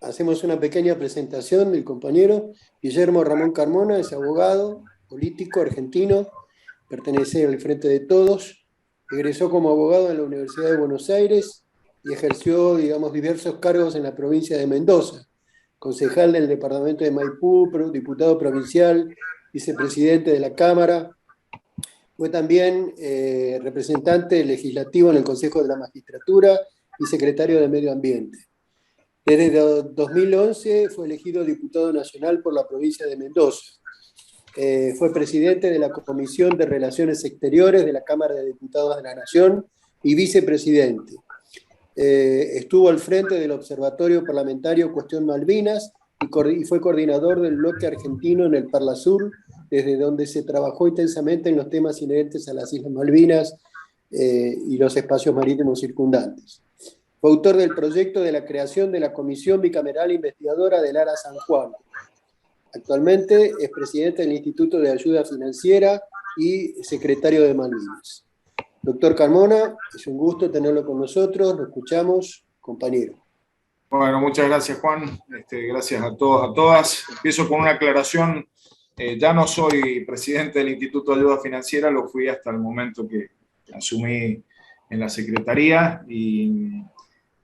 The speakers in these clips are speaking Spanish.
hacemos una pequeña presentación del compañero. Guillermo Ramón Carmona es abogado, político argentino, pertenece al Frente de Todos, egresó como abogado en la Universidad de Buenos Aires y ejerció, digamos, diversos cargos en la provincia de Mendoza, concejal del departamento de Maipú, diputado provincial, vicepresidente de la Cámara. Fue también representante legislativo en el Consejo de la Magistratura y secretario de Medio Ambiente. Desde 2011 fue elegido diputado nacional por la provincia de Mendoza. Fue presidente de la Comisión de Relaciones Exteriores de la Cámara de Diputados de la Nación y vicepresidente. Estuvo al frente del Observatorio Parlamentario Cuestión Malvinas y fue coordinador del bloque argentino en el Parlasur, desde donde se trabajó intensamente en los temas inherentes a las Islas Malvinas y los espacios marítimos circundantes. Fue autor del proyecto de la creación de la Comisión Bicameral Investigadora del Ara San Juan. Actualmente es presidente del Instituto de Ayuda Financiera y secretario de Malvinas. Doctor Carmona, es un gusto tenerlo con nosotros, lo escuchamos, compañero. Bueno, muchas gracias, Juan. Gracias a todos, a todas. Empiezo con una aclaración. Ya no soy presidente del Instituto de Ayuda Financiera, lo fui hasta el momento que asumí en la Secretaría y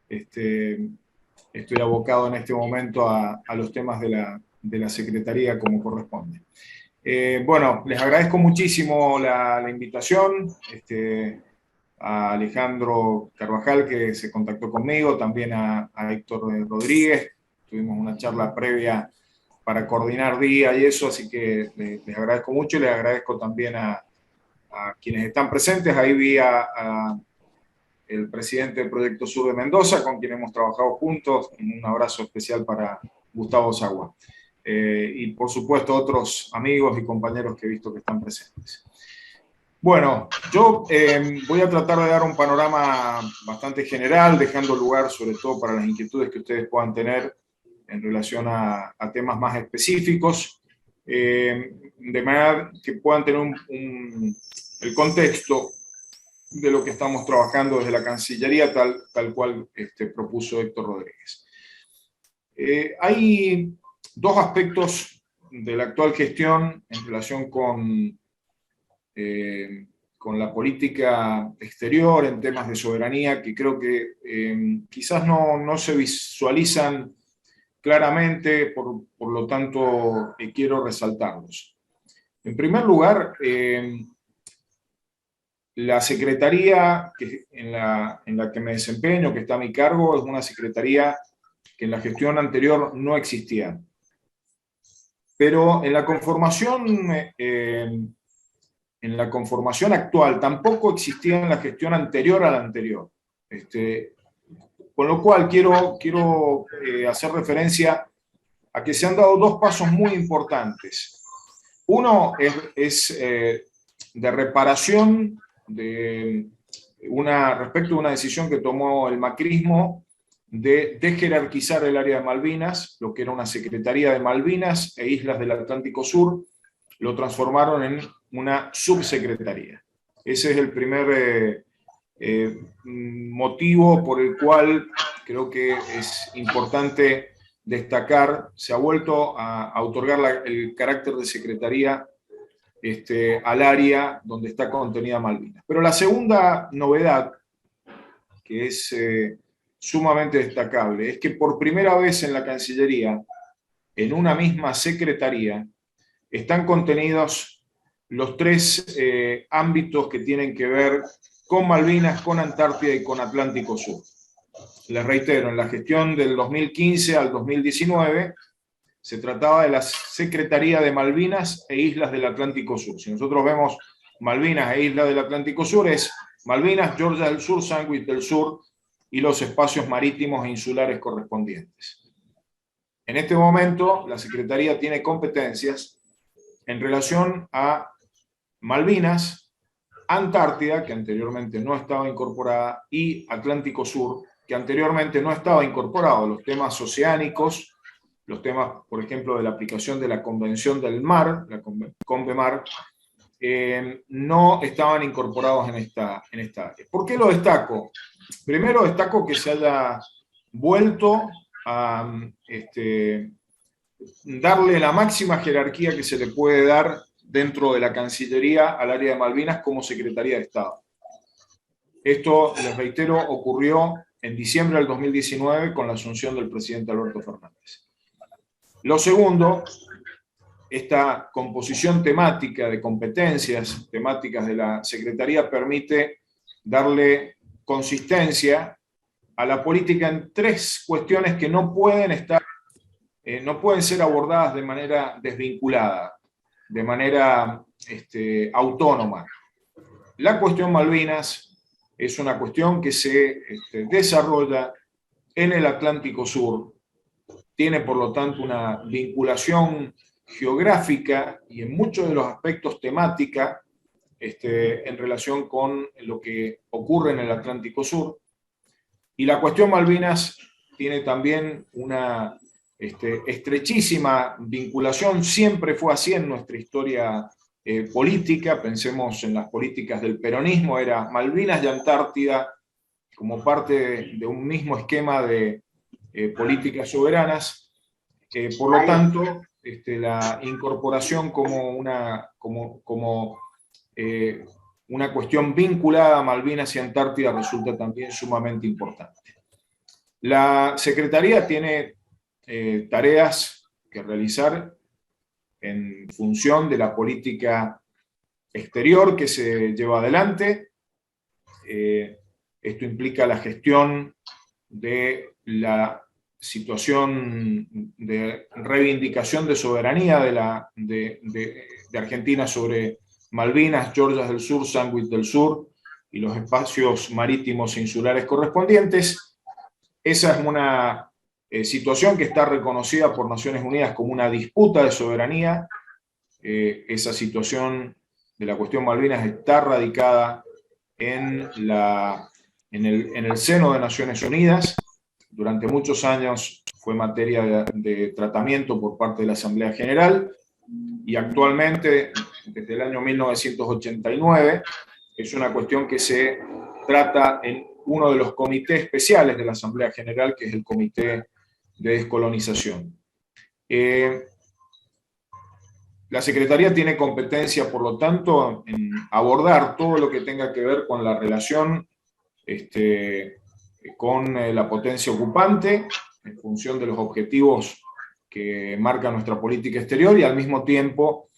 estoy abocado en este momento a los temas de la Secretaría como corresponde. Bueno, les agradezco muchísimo la invitación, a Alejandro Carvajal, que se contactó conmigo, también a Héctor Rodríguez. Tuvimos una charla previa para coordinar día y eso, así que les agradezco mucho y les agradezco también a quienes están presentes. Ahí vi el presidente del Proyecto Sur de Mendoza, con quien hemos trabajado juntos. Un abrazo especial para Gustavo Sagua. Y por supuesto otros amigos y compañeros que he visto que están presentes. Bueno, yo voy a tratar de dar un panorama bastante general, dejando lugar sobre todo para las inquietudes que ustedes puedan tener en relación a temas más específicos, de manera que puedan tener el contexto de lo que estamos trabajando desde la Cancillería, tal cual propuso Héctor Rodríguez. Hay dos aspectos de la actual gestión en relación con la política exterior en temas de soberanía que creo que quizás no se visualizan claramente, por lo tanto quiero resaltarlos. En primer lugar, la secretaría en la que me desempeño, que está a mi cargo, es una secretaría que en la gestión anterior no existía. Pero en la conformación actual tampoco existía en la gestión anterior a la anterior. Con lo cual quiero hacer referencia a que se han dado dos pasos muy importantes. Uno es de reparación respecto a una decisión que tomó el macrismo de desjerarquizar el área de Malvinas, lo que era una Secretaría de Malvinas e Islas del Atlántico Sur, lo transformaron en una subsecretaría. Ese es el primer motivo por el cual creo que es importante destacar. Se ha vuelto a otorgar el carácter de secretaría al área donde está contenida Malvinas. Pero la segunda novedad, que es sumamente destacable, es que por primera vez en la Cancillería, en una misma secretaría, están contenidos los tres ámbitos que tienen que ver con Malvinas, con Antártida y con Atlántico Sur. Les reitero, en la gestión del 2015 al 2019 se trataba de la Secretaría de Malvinas e Islas del Atlántico Sur. Si nosotros vemos Malvinas e Islas del Atlántico Sur, es Malvinas, Georgia del Sur, Sandwich del Sur y los espacios marítimos e insulares correspondientes. En este momento, la Secretaría tiene competencias en relación a Malvinas, Antártida, que anteriormente no estaba incorporada, y Atlántico Sur, que anteriormente no estaba incorporado. Los temas oceánicos, los temas, por ejemplo, de la aplicación de la Convención del Mar, la CONVEMAR, no estaban incorporados en esta área. ¿Por qué lo destaco? Primero destaco que se haya vuelto a darle la máxima jerarquía que se le puede dar dentro de la Cancillería al área de Malvinas como Secretaría de Estado. Esto, les reitero, ocurrió en diciembre del 2019 con la asunción del presidente Alberto Fernández. Lo segundo, esta composición temática de competencias temáticas de la Secretaría permite darle consistencia a la política en tres cuestiones que no pueden ser abordadas de manera desvinculada, de manera autónoma. La cuestión Malvinas es una cuestión que se desarrolla en el Atlántico Sur, tiene por lo tanto una vinculación geográfica y en muchos de los aspectos temática en relación con lo que ocurre en el Atlántico Sur. Y la cuestión Malvinas tiene también una estrechísima vinculación, siempre fue así en nuestra historia política, pensemos en las políticas del peronismo, era Malvinas y Antártida como parte de un mismo esquema de políticas soberanas, por lo tanto, la incorporación como una cuestión vinculada a Malvinas y Antártida resulta también sumamente importante. La Secretaría tiene tareas que realizar en función de la política exterior que se lleva adelante. Esto implica la gestión de la situación de reivindicación de soberanía de Argentina sobre Malvinas, Georgias del Sur, Sandwich del Sur y los espacios marítimos e insulares correspondientes. Esa es una situación que está reconocida por Naciones Unidas como una disputa de soberanía. Esa situación de la cuestión Malvinas está radicada en el seno de Naciones Unidas. Durante muchos años fue materia de tratamiento por parte de la Asamblea General y actualmente, desde el año 1989, es una cuestión que se trata en uno de los comités especiales de la Asamblea General, que es el Comité de Descolonización. La Secretaría tiene competencia, por lo tanto, en abordar todo lo que tenga que ver con la relación con la potencia ocupante, en función de los objetivos que marca nuestra política exterior, y al mismo tiempo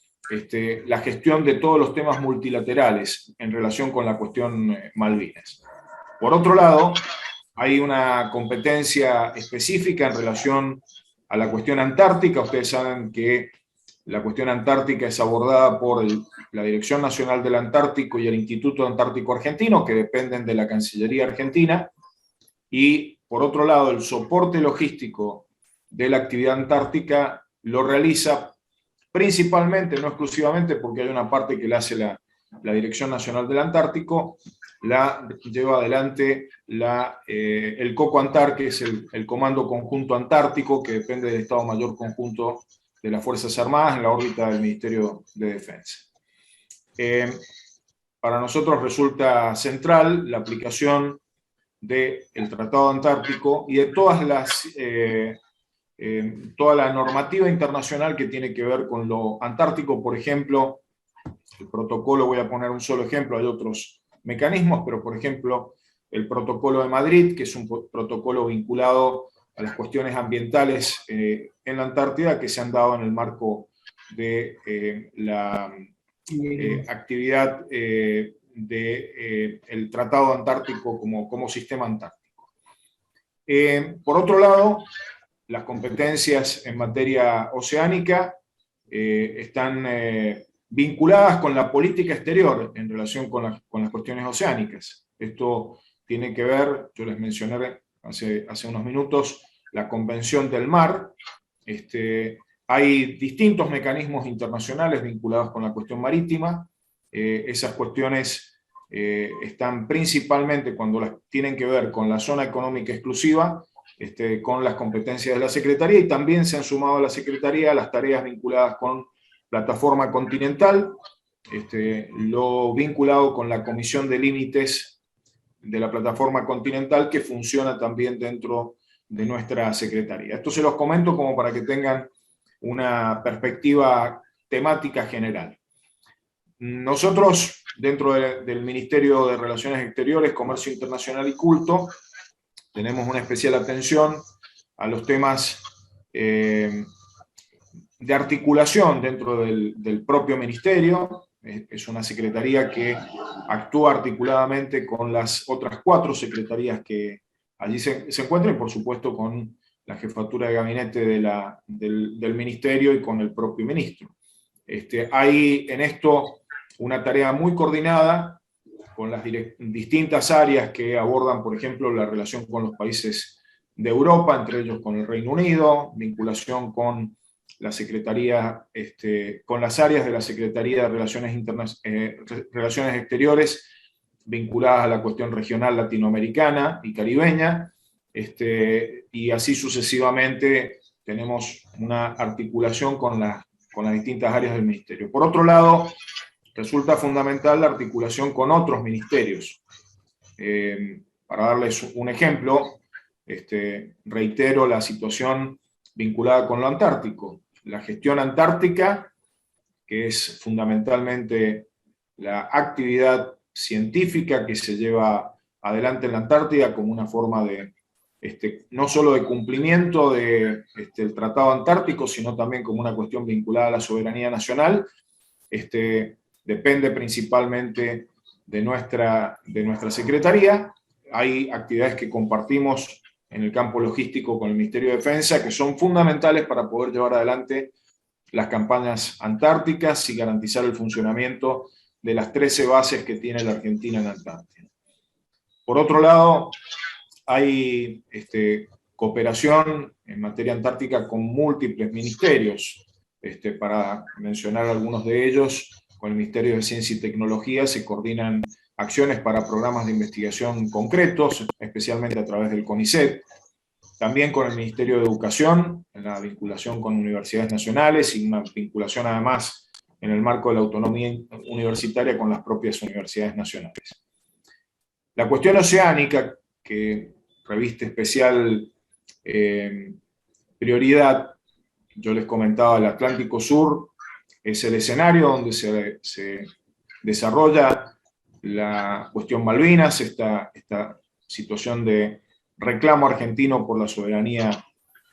la gestión de todos los temas multilaterales en relación con la cuestión Malvinas. Por otro lado, hay una competencia específica en relación a la cuestión antártica. Ustedes saben que la cuestión antártica es abordada por la Dirección Nacional del Antártico y el Instituto Antártico Argentino, que dependen de la Cancillería Argentina, y por otro lado el soporte logístico de la actividad antártica lo realiza principalmente, no exclusivamente, porque hay una parte que la hace la Dirección Nacional del Antártico, la lleva adelante el COCOANTAR, que es el Comando Conjunto Antártico, que depende del Estado Mayor Conjunto de las Fuerzas Armadas en la órbita del Ministerio de Defensa. Para nosotros resulta central la aplicación del Tratado Antártico y de toda la normativa internacional que tiene que ver con lo antártico. Por ejemplo, el protocolo, voy a poner un solo ejemplo, hay otros mecanismos, pero por ejemplo el Protocolo de Madrid, que es un protocolo vinculado a las cuestiones ambientales en la Antártida, que se han dado en el marco de la actividad del Tratado Antártico como sistema antártico. Por otro lado, las competencias en materia oceánica están vinculadas con la política exterior en relación con las cuestiones oceánicas. Esto tiene que ver, yo les mencioné hace unos minutos, la Convención del Mar. Hay distintos mecanismos internacionales vinculados con la cuestión marítima. Esas cuestiones están principalmente, cuando las tienen que ver con la zona económica exclusiva, con las competencias de la Secretaría, y también se han sumado a la Secretaría las tareas vinculadas con plataforma continental, lo vinculado con la Comisión de Límites de la plataforma continental, que funciona también dentro de nuestra Secretaría. Esto se los comento como para que tengan una perspectiva temática general. Nosotros, dentro del Ministerio de Relaciones Exteriores, Comercio Internacional y Culto, tenemos una especial atención a los temas de articulación dentro del propio ministerio. Es una secretaría que actúa articuladamente con las otras 4 secretarías que allí se encuentran, y por supuesto con la jefatura de gabinete del ministerio y con el propio ministro. Hay en esto una tarea muy coordinada con las distintas áreas que abordan, por ejemplo, la relación con los países de Europa, entre ellos con el Reino Unido, vinculación con la Secretaría, con las áreas de la Secretaría de Relaciones Exteriores vinculadas a la cuestión regional latinoamericana y caribeña, y así sucesivamente tenemos una articulación con las distintas áreas del ministerio. Por otro lado, resulta fundamental la articulación con otros ministerios. Para darles un ejemplo, reitero la situación vinculada con lo antártico. La gestión antártica, que es fundamentalmente la actividad científica que se lleva adelante en la Antártida como una forma de, no solo de cumplimiento del Tratado Antártico, sino también como una cuestión vinculada a la soberanía nacional, depende principalmente de nuestra Secretaría. Hay actividades que compartimos en el campo logístico con el Ministerio de Defensa que son fundamentales para poder llevar adelante las campañas antárticas y garantizar el funcionamiento de las 13 bases que tiene la Argentina en Antártida. Por otro lado, hay cooperación en materia antártica con múltiples ministerios. Para mencionar algunos de ellos, con el Ministerio de Ciencia y Tecnología se coordinan acciones para programas de investigación concretos, especialmente a través del CONICET. También con el Ministerio de Educación, en la vinculación con universidades nacionales y una vinculación además en el marco de la autonomía universitaria con las propias universidades nacionales. La cuestión oceánica, que reviste especial prioridad, yo les comentaba, el Atlántico Sur es el escenario donde se desarrolla la cuestión Malvinas, esta situación de reclamo argentino por la soberanía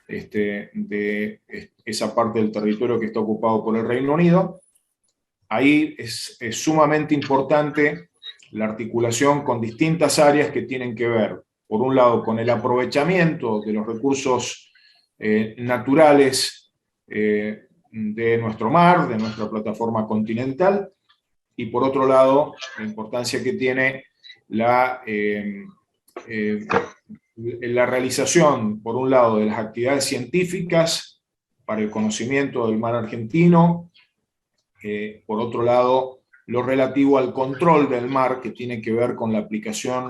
de esa parte del territorio que está ocupado por el Reino Unido. Ahí es sumamente importante la articulación con distintas áreas que tienen que ver, por un lado, con el aprovechamiento de los recursos naturales de nuestro mar, de nuestra plataforma continental, y por otro lado, la importancia que tiene la realización, por un lado, de las actividades científicas para el conocimiento del mar argentino, por otro lado, lo relativo al control del mar, que tiene que ver con la aplicación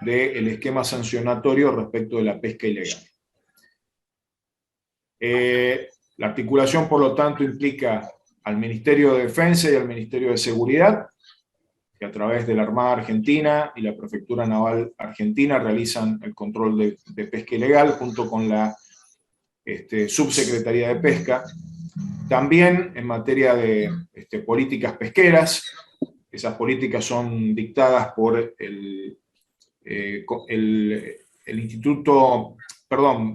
del esquema sancionatorio respecto de la pesca ilegal. La articulación, por lo tanto, implica al Ministerio de Defensa y al Ministerio de Seguridad, que a través de la Armada Argentina y la Prefectura Naval Argentina realizan el control de pesca ilegal junto con la Subsecretaría de Pesca. También en materia de políticas pesqueras, esas políticas son dictadas por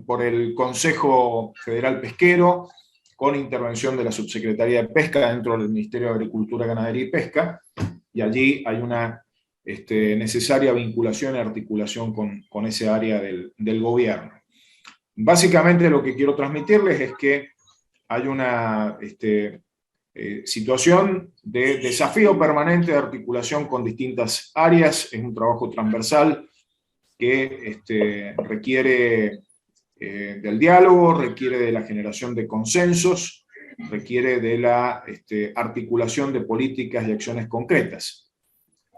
por el Consejo Federal Pesquero, con intervención de la Subsecretaría de Pesca dentro del Ministerio de Agricultura, Ganadería y Pesca, y allí hay una necesaria vinculación y articulación con ese área del gobierno. Básicamente lo que quiero transmitirles es que hay una situación de desafío permanente de articulación con distintas áreas, es un trabajo transversal que requiere del diálogo, requiere de la generación de consensos, requiere de la articulación de políticas y acciones concretas.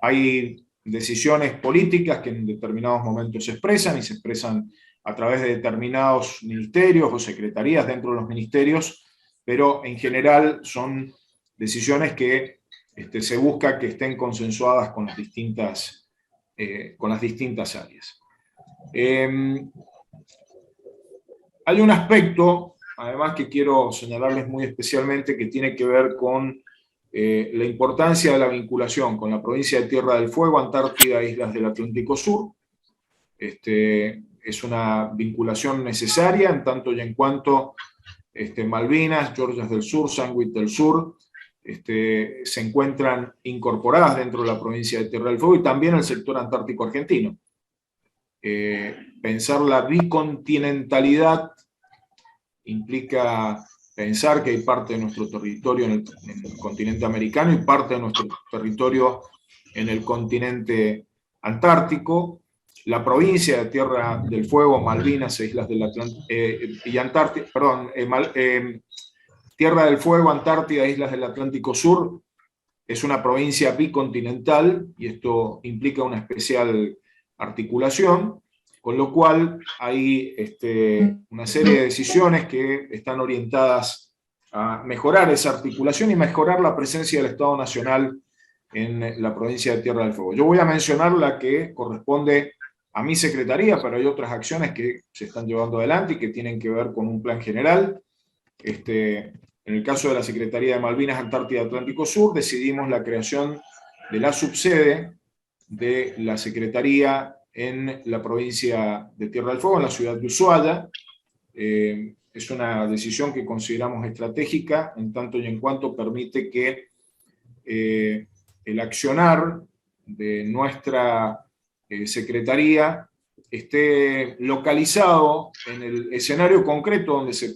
Hay decisiones políticas que en determinados momentos se expresan y se expresan a través de determinados ministerios o secretarías dentro de los ministerios, pero en general son decisiones que se busca que estén consensuadas con las distintas áreas. Hay un aspecto, además, que quiero señalarles muy especialmente, que tiene que ver con la importancia de la vinculación con la provincia de Tierra del Fuego, Antártida e Islas del Atlántico Sur. Es una vinculación necesaria en tanto y en cuanto Malvinas, Georgias del Sur, Sandwich del Sur, se encuentran incorporadas dentro de la provincia de Tierra del Fuego, y también el sector antártico argentino. Pensar la bicontinentalidad implica pensar que hay parte de nuestro territorio en el continente americano y parte de nuestro territorio en el continente antártico. La provincia de Tierra del Fuego, Malvinas e Islas del Atlántico, y Antártida, perdón, Tierra del Fuego, Antártida e Islas del Atlántico Sur, es una provincia bicontinental, y esto implica una especial articulación, con lo cual hay una serie de decisiones que están orientadas a mejorar esa articulación y mejorar la presencia del Estado Nacional en la provincia de Tierra del Fuego. Yo voy a mencionar la que corresponde a mi secretaría, pero hay otras acciones que se están llevando adelante y que tienen que ver con un plan general. En el caso de la Secretaría de Malvinas, Antártida y Atlántico Sur, decidimos la creación de la subsede de la Secretaría en la provincia de Tierra del Fuego, en la ciudad de Ushuaia. Es una decisión que consideramos estratégica, en tanto y en cuanto permite que el accionar de nuestra Secretaría esté localizado en el escenario concreto donde se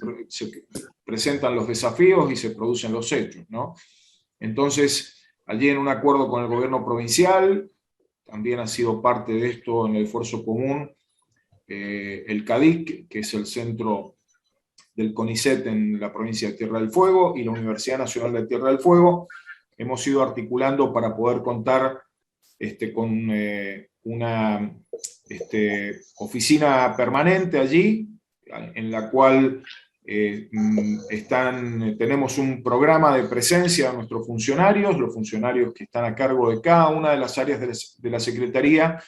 presentan los desafíos y se producen los hechos, ¿no? Entonces, allí, en un acuerdo con el gobierno provincial, también ha sido parte de esto en el esfuerzo común el CADIC, que es el centro del CONICET en la provincia de Tierra del Fuego, y la Universidad Nacional de Tierra del Fuego. Hemos ido articulando para poder contar con una oficina permanente allí, en la cual tenemos un programa de presencia de nuestros funcionarios, los funcionarios que están a cargo de cada una de las áreas de la Secretaría,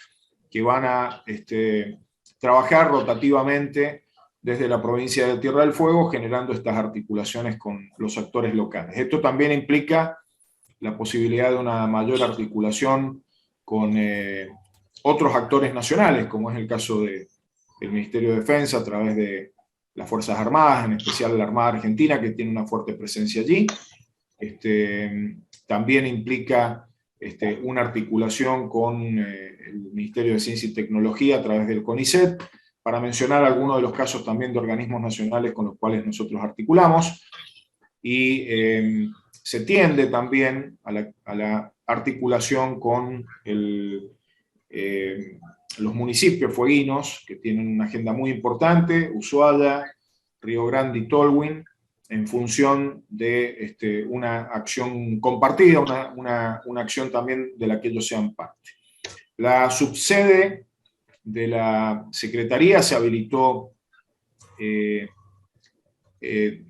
que van a trabajar rotativamente desde la provincia de Tierra del Fuego, generando estas articulaciones con los actores locales. Esto también implica la posibilidad de una mayor articulación con otros actores nacionales, como es el caso del Ministerio de Defensa, a través de las Fuerzas Armadas, en especial la Armada Argentina, que tiene una fuerte presencia allí. También implica una articulación con el Ministerio de Ciencia y Tecnología a través del CONICET, para mencionar algunos de los casos también de organismos nacionales con los cuales nosotros articulamos. Y se tiende también a la articulación con los municipios fueguinos, que tienen una agenda muy importante, Ushuaia, Río Grande y Tolwyn, en función de una acción compartida, una acción también de la que ellos sean parte. La subsede de la Secretaría se habilitó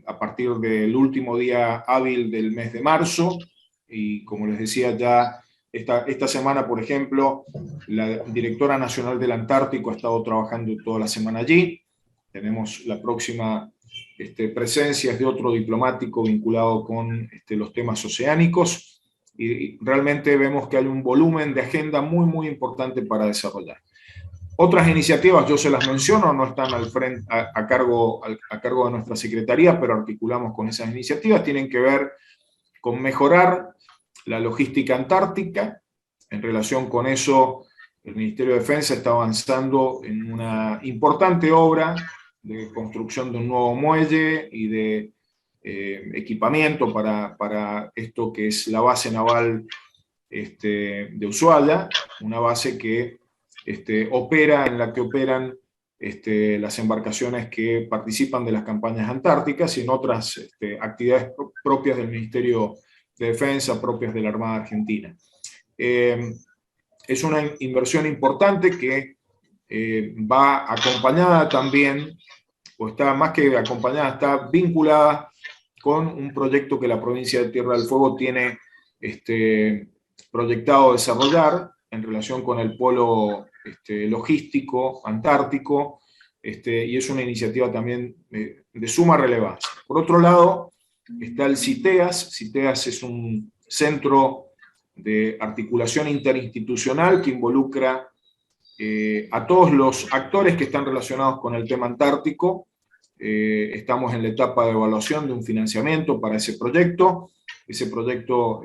a partir del último día hábil del mes de marzo, y como les decía, ya esta semana, por ejemplo, la directora nacional del Antártico ha estado trabajando toda la semana allí. Tenemos la próxima presencia de otro diplomático vinculado con los temas oceánicos, y realmente vemos que hay un volumen de agenda muy, muy importante para desarrollar. Otras iniciativas, yo se las menciono, no están a cargo de nuestra Secretaría, pero articulamos con esas iniciativas. Tienen que ver con mejorar la logística antártica. En relación con eso, el Ministerio de Defensa está avanzando en una importante obra de construcción de un nuevo muelle y de equipamiento para esto que es la base naval de Ushuaia, una base que en la que operan las embarcaciones que participan de las campañas antárticas, y en otras actividades propias del Ministerio de Defensa, propias de la Armada Argentina. Es una inversión importante que va acompañada también, o está más que acompañada, está vinculada con un proyecto que la provincia de Tierra del Fuego tiene proyectado desarrollar en relación con el polo logístico antártico, y es una iniciativa también de suma relevancia. Por otro lado, está el CITEAS. CITEAS es un centro de articulación interinstitucional que involucra a todos los actores que están relacionados con el tema antártico. Estamos en la etapa de evaluación de un financiamiento para ese proyecto. Ese proyecto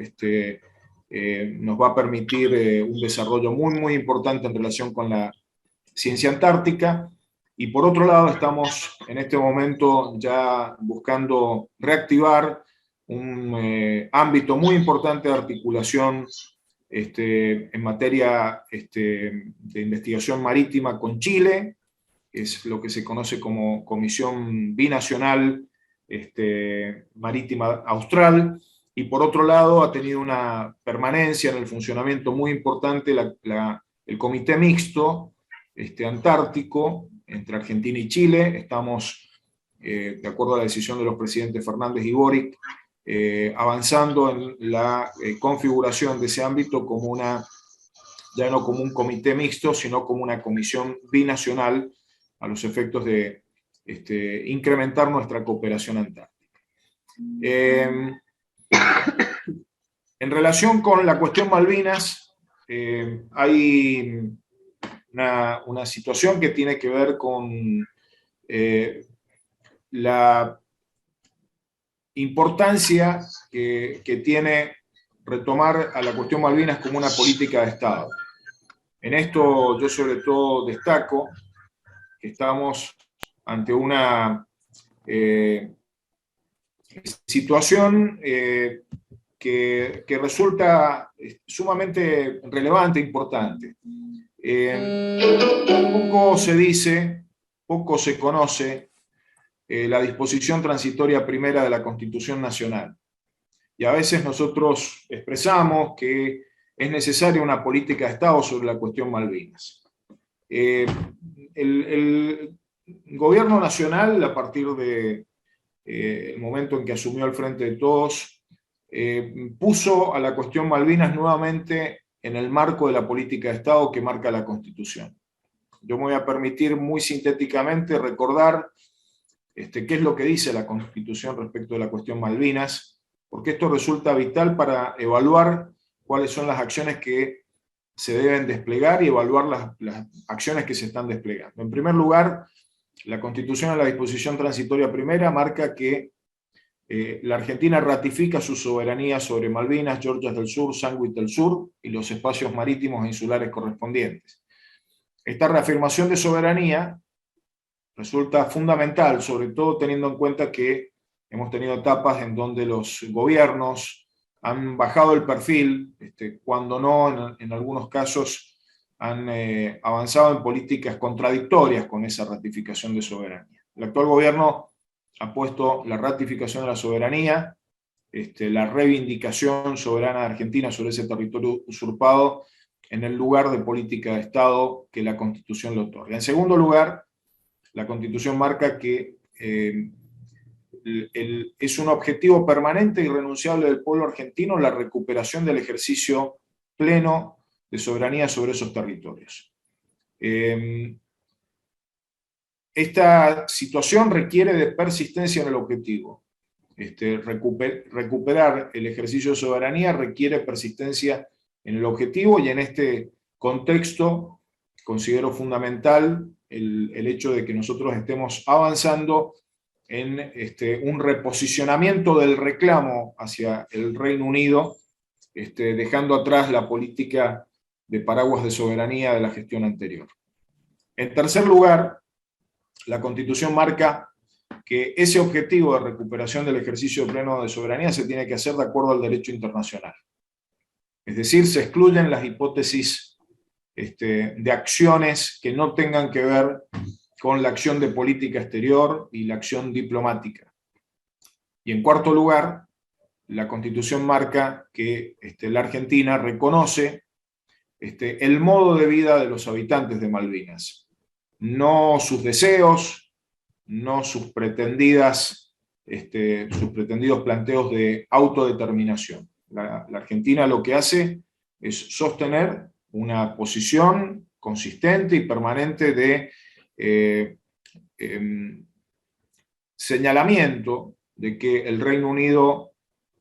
nos va a permitir un desarrollo muy importante en relación con la ciencia antártica. Y por otro lado, estamos en este momento ya buscando reactivar un ámbito muy importante de articulación en materia de investigación marítima con Chile, que es lo que se conoce como Comisión Binacional Marítima Austral, y por otro lado ha tenido una permanencia en el funcionamiento muy importante el Comité Mixto Antártico entre Argentina y Chile. Estamos, de acuerdo a la decisión de los presidentes Fernández y Boric, avanzando en la configuración de ese ámbito como ya no como un comité mixto, sino como una comisión binacional a los efectos de incrementar nuestra cooperación antártica. En relación con la cuestión Malvinas, hay una situación que tiene que ver con la importancia que tiene retomar a la cuestión Malvinas como una política de Estado. En esto yo sobre todo destaco que estamos ante una situación que resulta sumamente relevante e importante. Poco se dice, poco se conoce la disposición transitoria primera de la Constitución Nacional. Y a veces nosotros expresamos que es necesaria una política de Estado sobre la cuestión Malvinas. El gobierno nacional, a partir del momento en que asumió al frente de todos, puso a la cuestión Malvinas nuevamente en el marco de la política de Estado que marca la Constitución. Yo me voy a permitir muy sintéticamente recordar qué es lo que dice la Constitución respecto de la cuestión Malvinas, porque esto resulta vital para evaluar cuáles son las acciones que se deben desplegar y evaluar las acciones que se están desplegando. En primer lugar, la Constitución en la disposición transitoria primera marca que la Argentina ratifica su soberanía sobre Malvinas, Georgias del Sur, Sandwich del Sur y los espacios marítimos e insulares correspondientes. Esta reafirmación de soberanía resulta fundamental, sobre todo teniendo en cuenta que hemos tenido etapas en donde los gobiernos han bajado el perfil, cuando no, en algunos casos, han avanzado en políticas contradictorias con esa ratificación de soberanía. El actual gobierno ha puesto la ratificación de la soberanía, la reivindicación soberana de Argentina sobre ese territorio usurpado, en el lugar de política de Estado que la Constitución le otorga. En segundo lugar, la Constitución marca que es un objetivo permanente e irrenunciable del pueblo argentino la recuperación del ejercicio pleno de soberanía sobre esos territorios. Esta situación requiere de persistencia en el objetivo. Recuperar el ejercicio de soberanía requiere persistencia en el objetivo, y en este contexto considero fundamental el hecho de que nosotros estemos avanzando en un reposicionamiento del reclamo hacia el Reino Unido, dejando atrás la política de paraguas de soberanía de la gestión anterior. En tercer lugar, la Constitución marca que ese objetivo de recuperación del ejercicio pleno de soberanía se tiene que hacer de acuerdo al derecho internacional. Es decir, se excluyen las hipótesis de acciones que no tengan que ver con la acción de política exterior y la acción diplomática. Y en cuarto lugar, la Constitución marca que la Argentina reconoce el modo de vida de los habitantes de Malvinas, no sus deseos, no sus pretendidos planteos de autodeterminación. La Argentina lo que hace es sostener una posición consistente y permanente de señalamiento de que el Reino Unido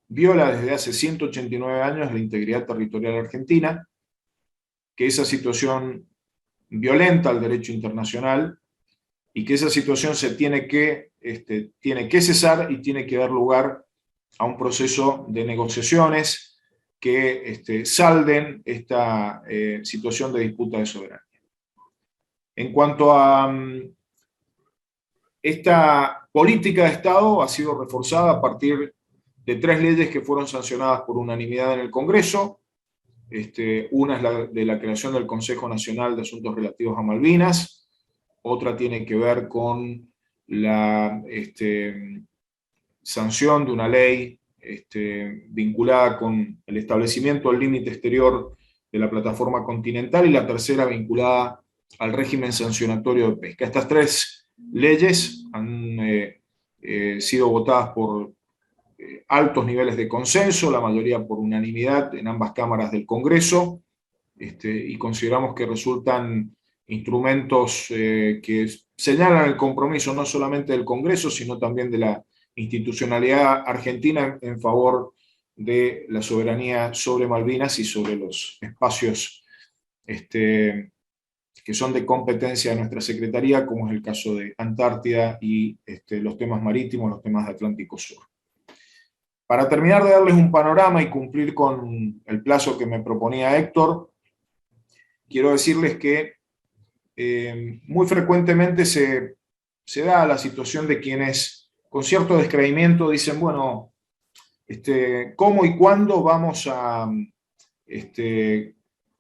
viola desde hace 189 años la integridad territorial argentina, que esa situación violenta al derecho internacional y que esa situación se tiene que cesar y tiene que dar lugar a un proceso de negociaciones que salden esta situación de disputa de soberanía. En cuanto a esta política de Estado, ha sido reforzada a partir de 3 leyes que fueron sancionadas por unanimidad en el Congreso. Una es la de la creación del Consejo Nacional de Asuntos Relativos a Malvinas, otra tiene que ver con la sanción de una ley vinculada con el establecimiento del límite exterior de la plataforma continental, y la tercera vinculada al régimen sancionatorio de pesca. Estas 3 leyes han sido votadas por altos niveles de consenso, la mayoría por unanimidad en ambas cámaras del Congreso, y consideramos que resultan instrumentos que señalan el compromiso no solamente del Congreso, sino también de la institucionalidad argentina en favor de la soberanía sobre Malvinas y sobre los espacios que son de competencia de nuestra Secretaría, como es el caso de Antártida y los temas marítimos, los temas de Atlántico Sur. Para terminar de darles un panorama y cumplir con el plazo que me proponía Héctor, quiero decirles que muy frecuentemente se da la situación de quienes con cierto descreimiento dicen, bueno, ¿cómo y cuándo vamos a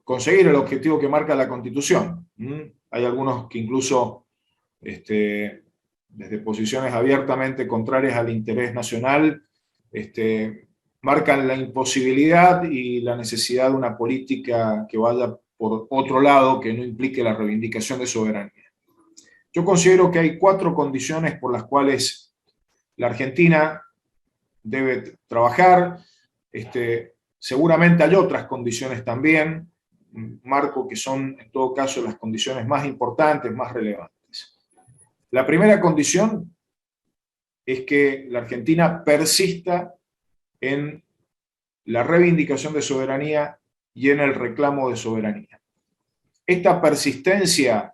conseguir el objetivo que marca la Constitución? Hay algunos que incluso desde posiciones abiertamente contrarias al interés nacional marcan la imposibilidad y la necesidad de una política que vaya por otro lado, que no implique la reivindicación de soberanía. Yo considero que hay 4 condiciones por las cuales la Argentina debe trabajar. Seguramente hay otras condiciones también, marco que son en todo caso las condiciones más importantes, más relevantes. La primera condición es que la Argentina persista en la reivindicación de soberanía y en el reclamo de soberanía. Esta persistencia,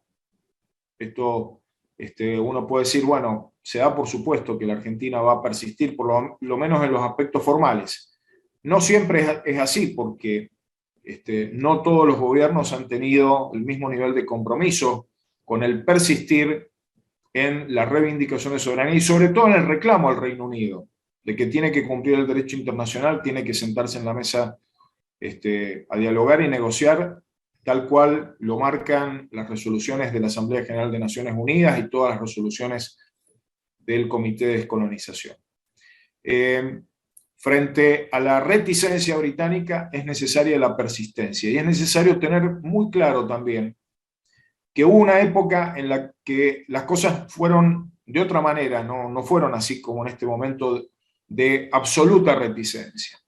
uno puede decir, bueno, se da por supuesto que la Argentina va a persistir, por lo menos en los aspectos formales. No siempre es así, porque no todos los gobiernos han tenido el mismo nivel de compromiso con el persistir en la reivindicación de soberanía y sobre todo en el reclamo al Reino Unido, de que tiene que cumplir el derecho internacional, tiene que sentarse en la mesa a dialogar y negociar, tal cual lo marcan las resoluciones de la Asamblea General de Naciones Unidas y todas las resoluciones del Comité de Descolonización. Frente a la reticencia británica es necesaria la persistencia, y es necesario tener muy claro también que hubo una época en la que las cosas fueron de otra manera, no fueron así como en este momento de absoluta reticencia.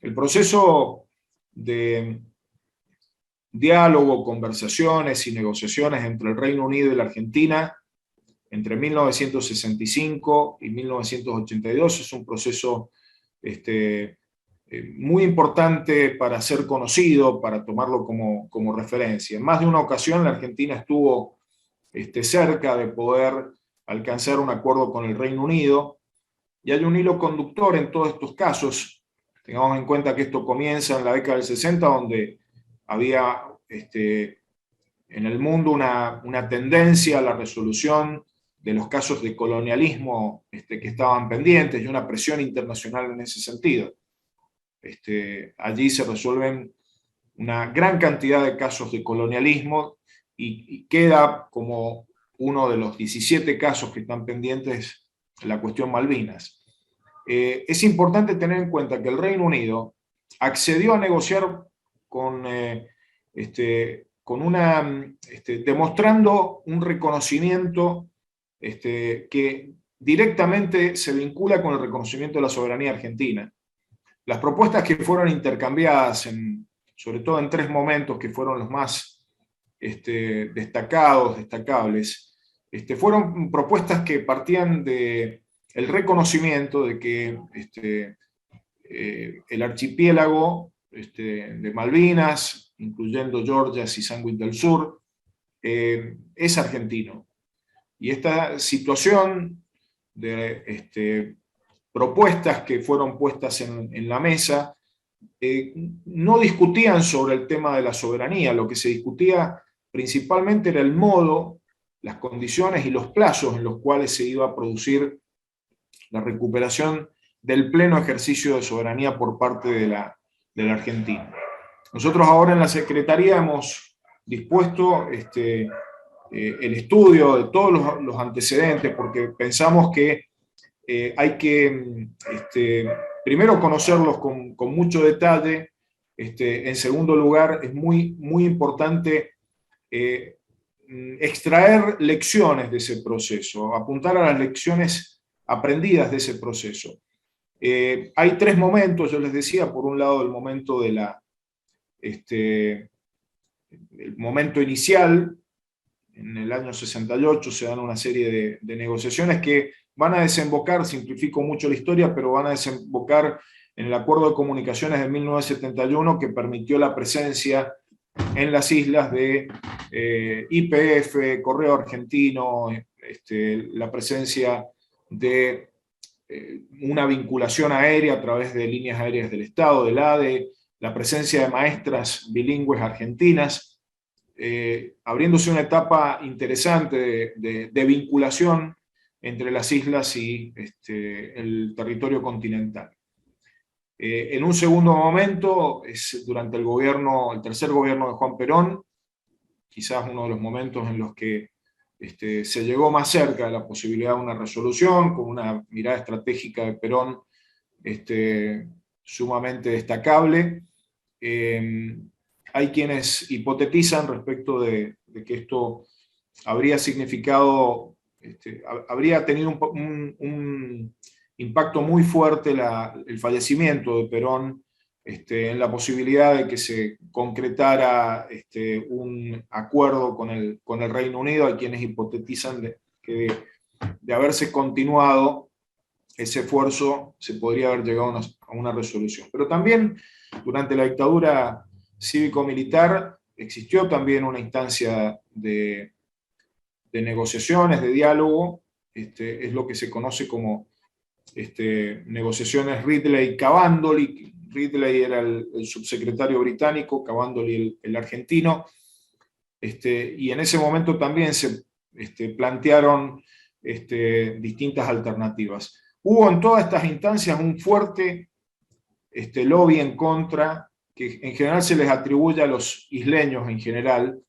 El proceso de diálogo, conversaciones y negociaciones entre el Reino Unido y la Argentina entre 1965 y 1982 es un proceso muy importante para ser conocido, para tomarlo como referencia. En más de una ocasión la Argentina estuvo cerca de poder alcanzar un acuerdo con el Reino Unido, y hay un hilo conductor en todos estos casos. Tengamos en cuenta que esto comienza en la década del 60, donde había en el mundo una tendencia a la resolución de los casos de colonialismo que estaban pendientes y una presión internacional en ese sentido. Allí se resuelven una gran cantidad de casos de colonialismo y queda como uno de los 17 casos que están pendientes la cuestión Malvinas. Es importante tener en cuenta que el Reino Unido accedió a negociar demostrando un reconocimiento que directamente se vincula con el reconocimiento de la soberanía argentina. Las propuestas que fueron intercambiadas, sobre todo en 3 momentos que fueron los más destacables, fueron propuestas que partían del reconocimiento de que el archipiélago de Malvinas, incluyendo Georgia y Sandwich del Sur, es argentino. Y esta situación de propuestas que fueron puestas en la mesa no discutían sobre el tema de la soberanía, lo que se discutía principalmente era el modo, las condiciones y los plazos en los cuales se iba a producir la recuperación del pleno ejercicio de soberanía por parte de la Argentina. Nosotros ahora en la Secretaría hemos dispuesto el estudio de todos los antecedentes, porque pensamos que hay que primero conocerlos con mucho detalle. En segundo lugar, es muy importante extraer lecciones de ese proceso, apuntar a las lecciones aprendidas de ese proceso. Hay tres momentos, yo les decía, por un lado el momento el momento inicial. En el año 68 se dan una serie de negociaciones que van a desembocar, simplifico mucho la historia, pero van a desembocar en el Acuerdo de Comunicaciones de 1971, que permitió la presencia en las islas de YPF, Correo Argentino, la presencia de una vinculación aérea a través de líneas aéreas del Estado, del ADE, la presencia de maestras bilingües argentinas, abriéndose una etapa interesante de vinculación entre las islas y el territorio continental. En un segundo momento, es durante el tercer gobierno de Juan Perón, quizás uno de los momentos en los que se llegó más cerca de la posibilidad de una resolución, con una mirada estratégica de Perón sumamente destacable. Hay quienes hipotetizan respecto de que esto habría significado, habría tenido un impacto muy fuerte el fallecimiento de Perón en la posibilidad de que se concretara un acuerdo con el Reino Unido. Hay quienes hipotetizan que de haberse continuado ese esfuerzo se podría haber llegado a una resolución. Pero también durante la dictadura cívico-militar existió también una instancia de negociaciones, de diálogo, es lo que se conoce como negociaciones Ridley-Cavandoli. Ridley era el subsecretario británico, Cavandoli el argentino, y en ese momento también se plantearon distintas alternativas. Hubo en todas estas instancias un fuerte lobby en contra, que en general se les atribuye a los isleños en general.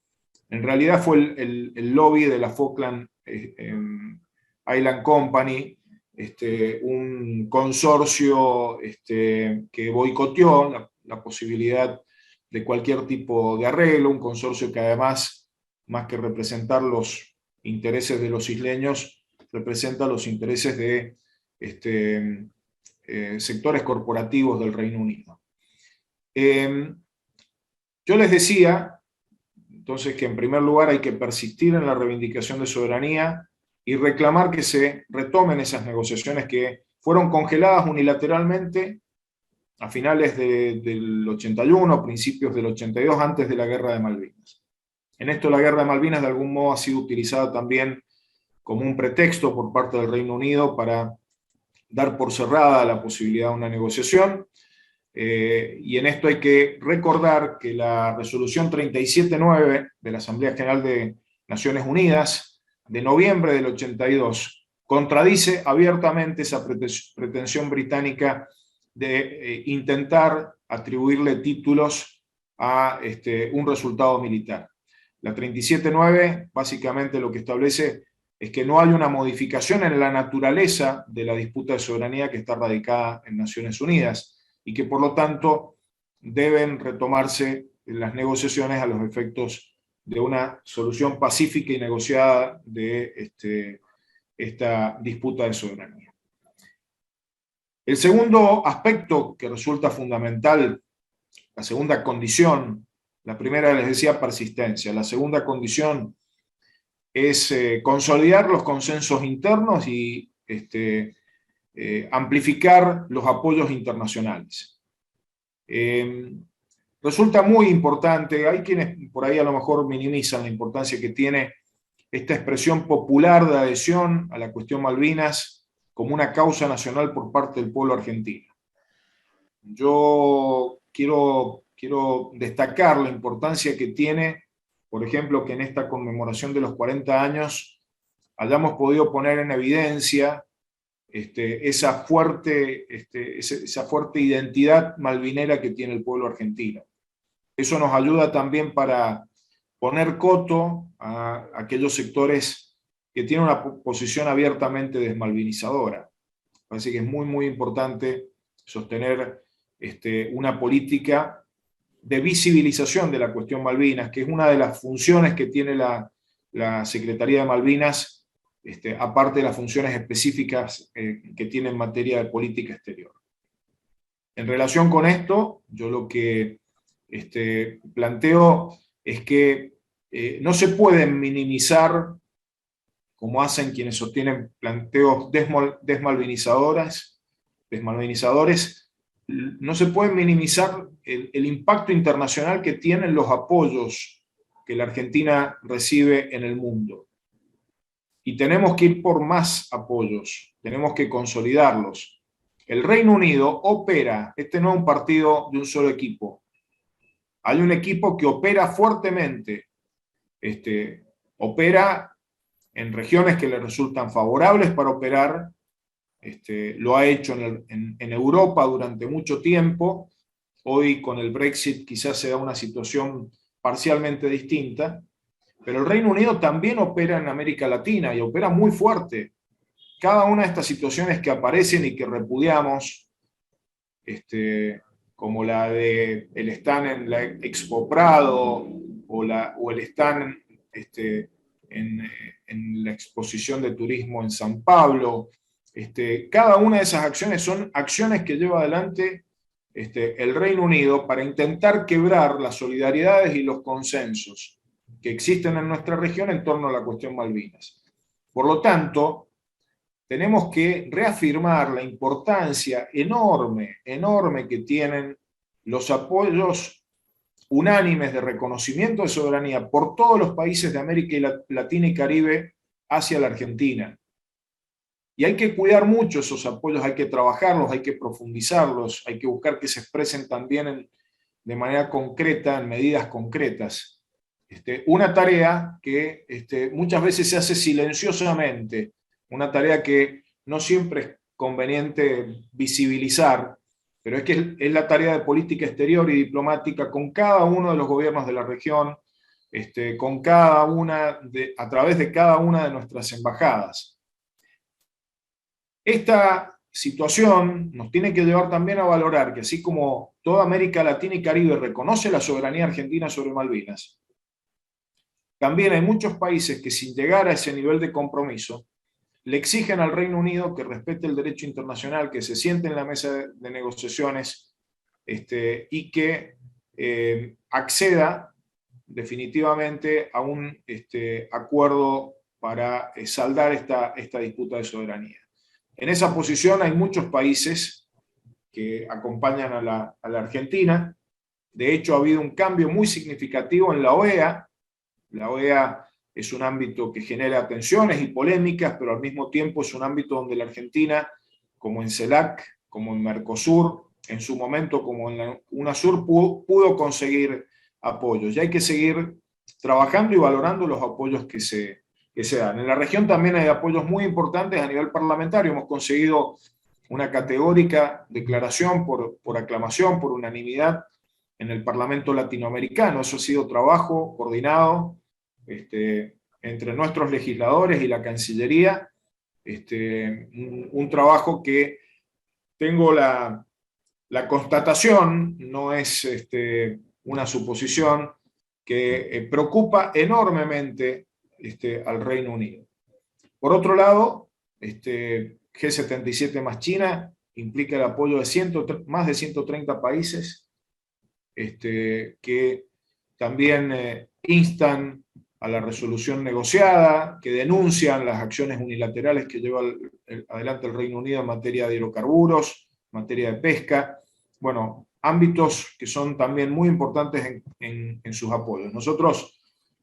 En realidad fue el lobby de la Falkland Island Company, un consorcio que boicoteó la posibilidad de cualquier tipo de arreglo, un consorcio que además, más que representar los intereses de los isleños, representa los intereses de sectores corporativos del Reino Unido. Yo les decía, entonces, que en primer lugar hay que persistir en la reivindicación de soberanía y reclamar que se retomen esas negociaciones que fueron congeladas unilateralmente a finales del 81, principios del 82, antes de la Guerra de Malvinas. En esto la Guerra de Malvinas de algún modo ha sido utilizada también como un pretexto por parte del Reino Unido para dar por cerrada la posibilidad de una negociación. Y en esto hay que recordar que la resolución 37.9 de la Asamblea General de Naciones Unidas de noviembre del 82 contradice abiertamente esa pretensión británica de intentar atribuirle títulos a un resultado militar. La 37.9 básicamente lo que establece es que no hay una modificación en la naturaleza de la disputa de soberanía que está radicada en Naciones Unidas, y que por lo tanto deben retomarse las negociaciones a los efectos de una solución pacífica y negociada de esta disputa de soberanía. El segundo aspecto que resulta fundamental, la segunda condición, la primera les decía persistencia, la segunda condición es consolidar los consensos internos y amplificar los apoyos internacionales. Resulta muy importante, hay quienes por ahí a lo mejor minimizan la importancia que tiene esta expresión popular de adhesión a la cuestión Malvinas como una causa nacional por parte del pueblo argentino. Yo quiero destacar la importancia que tiene, por ejemplo, que en esta conmemoración de los 40 años hayamos podido poner en evidencia esa fuerte identidad malvinera que tiene el pueblo argentino. Eso nos ayuda también para poner coto a aquellos sectores que tienen una posición abiertamente desmalvinizadora. Parece que es muy, muy importante sostener una política de visibilización de la cuestión Malvinas, que es una de las funciones que tiene la Secretaría de Malvinas, aparte de las funciones específicas que tiene en materia de política exterior. En relación con esto, yo lo que planteo es que no se pueden minimizar, como hacen quienes sostienen planteos desmalvinizadores, no se puede minimizar el impacto internacional que tienen los apoyos que la Argentina recibe en el mundo. Y tenemos que ir por más apoyos, tenemos que consolidarlos. El Reino Unido opera, no es un partido de un solo equipo, hay un equipo que opera fuertemente, opera en regiones que le resultan favorables para operar, lo ha hecho en Europa durante mucho tiempo. Hoy con el Brexit quizás se da una situación parcialmente distinta, pero el Reino Unido también opera en América Latina y opera muy fuerte. Cada una de estas situaciones que aparecen y que repudiamos, como la de el stand en la Expo Prado o el stand en la exposición de turismo en San Pablo, cada una de esas acciones son acciones que lleva adelante el Reino Unido para intentar quebrar las solidaridades y los consensos que existen en nuestra región en torno a la cuestión Malvinas. Por lo tanto, tenemos que reafirmar la importancia enorme que tienen los apoyos unánimes de reconocimiento de soberanía por todos los países de América Latina y Caribe hacia la Argentina. Y hay que cuidar mucho esos apoyos, hay que trabajarlos, hay que profundizarlos, hay que buscar que se expresen también de manera concreta, en medidas concretas. Una tarea que muchas veces se hace silenciosamente, una tarea que no siempre es conveniente visibilizar, pero es que es la tarea de política exterior y diplomática con cada uno de los gobiernos de la región, a través de cada una de nuestras embajadas. Esta situación nos tiene que llevar también a valorar que así como toda América Latina y Caribe reconoce la soberanía argentina sobre Malvinas, también hay muchos países que sin llegar a ese nivel de compromiso le exigen al Reino Unido que respete el derecho internacional, que se siente en la mesa de negociaciones y que acceda definitivamente a un acuerdo para saldar esta disputa de soberanía. En esa posición hay muchos países que acompañan a la Argentina. De hecho, ha habido un cambio muy significativo en la OEA. La OEA es un ámbito que genera tensiones y polémicas, pero al mismo tiempo es un ámbito donde la Argentina, como en CELAC, como en Mercosur, en su momento como en la UNASUR, pudo conseguir apoyos. Y hay que seguir trabajando y valorando los apoyos que se dan. En la región también hay apoyos muy importantes a nivel parlamentario. Hemos conseguido una categórica declaración por aclamación, por unanimidad, en el Parlamento latinoamericano. Eso ha sido trabajo coordinado entre nuestros legisladores y la Cancillería, un trabajo que tengo la constatación, no es una suposición, que preocupa enormemente al Reino Unido. Por otro lado, G77 más China implica el apoyo de más de 130 países que también instan a la resolución negociada, que denuncian las acciones unilaterales que lleva adelante el Reino Unido en materia de hidrocarburos, en materia de pesca. Bueno, ámbitos que son también muy importantes en sus apoyos. Nosotros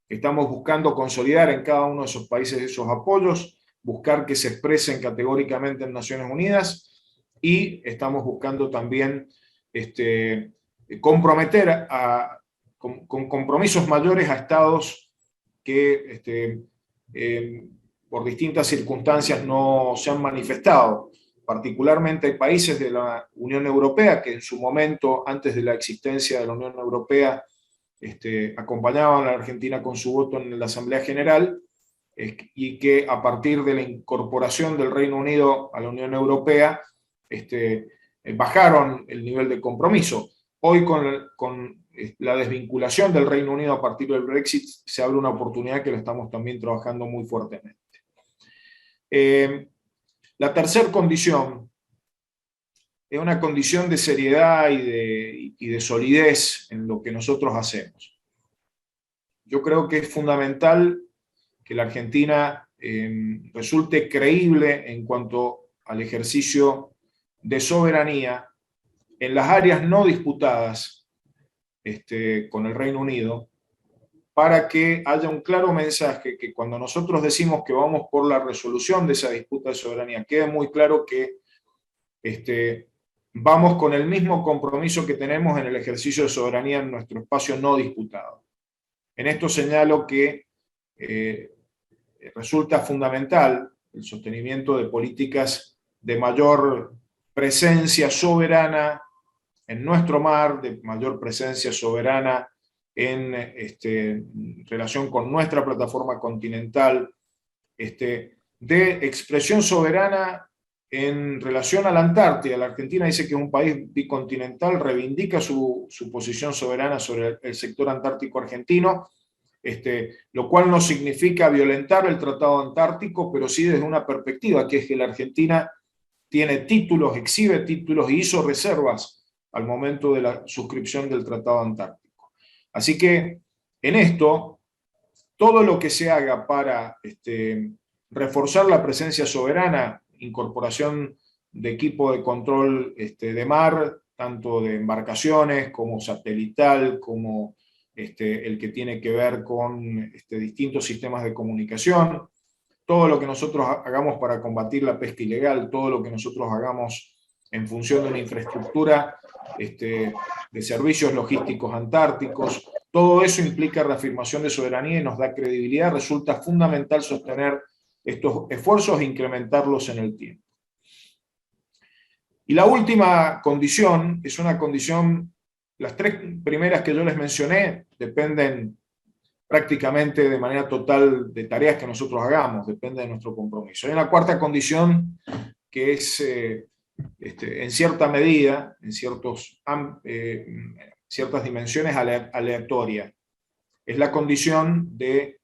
estamos buscando consolidar en cada uno de esos países esos apoyos, buscar que se expresen categóricamente en Naciones Unidas, y estamos buscando también comprometer con compromisos mayores a estados que por distintas circunstancias no se han manifestado. Particularmente hay países de la Unión Europea que en su momento, antes de la existencia de la Unión Europea, acompañaban a la Argentina con su voto en la Asamblea General, y que a partir de la incorporación del Reino Unido a la Unión Europea bajaron el nivel de compromiso. Hoy con la desvinculación del Reino Unido a partir del Brexit se abre una oportunidad que la estamos también trabajando muy fuertemente. La tercera condición es una condición de seriedad y de solidez en lo que nosotros hacemos. Yo creo que es fundamental que la Argentina resulte creíble en cuanto al ejercicio de soberanía en las áreas no disputadas con el Reino Unido, para que haya un claro mensaje que cuando nosotros decimos que vamos por la resolución de esa disputa de soberanía, quede muy claro que vamos con el mismo compromiso que tenemos en el ejercicio de soberanía en nuestro espacio no disputado. En esto señalo que resulta fundamental el sostenimiento de políticas de mayor presencia soberana en nuestro mar, de mayor presencia soberana en relación con nuestra plataforma continental, de expresión soberana en relación a la Antártida. La Argentina dice que es un país bicontinental, reivindica su posición soberana sobre el sector antártico argentino, lo cual no significa violentar el Tratado Antártico, pero sí desde una perspectiva, que es que la Argentina tiene títulos, exhibe títulos y hizo reservas al momento de la suscripción del Tratado Antártico. Así que en esto, todo lo que se haga para reforzar la presencia soberana, incorporación de equipo de control de mar, tanto de embarcaciones como satelital, como el que tiene que ver con distintos sistemas de comunicación, todo lo que nosotros hagamos para combatir la pesca ilegal, todo lo que nosotros hagamos en función de una infraestructura de servicios logísticos antárticos, todo eso implica reafirmación de soberanía y nos da credibilidad. Resulta fundamental sostener estos esfuerzos e incrementarlos en el tiempo. Y la última condición es una condición, las tres primeras que yo les mencioné dependen prácticamente de manera total de tareas que nosotros hagamos, depende de nuestro compromiso. Hay una cuarta condición que es, en cierta medida, en ciertas dimensiones aleatoria. Es la condición de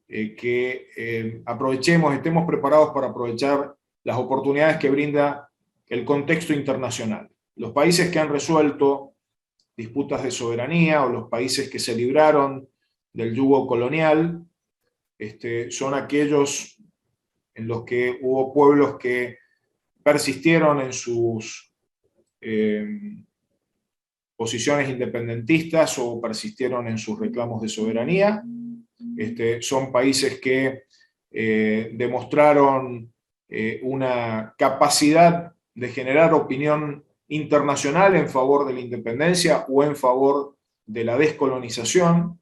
que aprovechemos, estemos preparados para aprovechar las oportunidades que brinda el contexto internacional. Los países que han resuelto disputas de soberanía o los países que se libraron del yugo colonial son aquellos en los que hubo pueblos que persistieron en sus posiciones independentistas o persistieron en sus reclamos de soberanía. Son países que demostraron una capacidad de generar opinión internacional en favor de la independencia o en favor de la descolonización.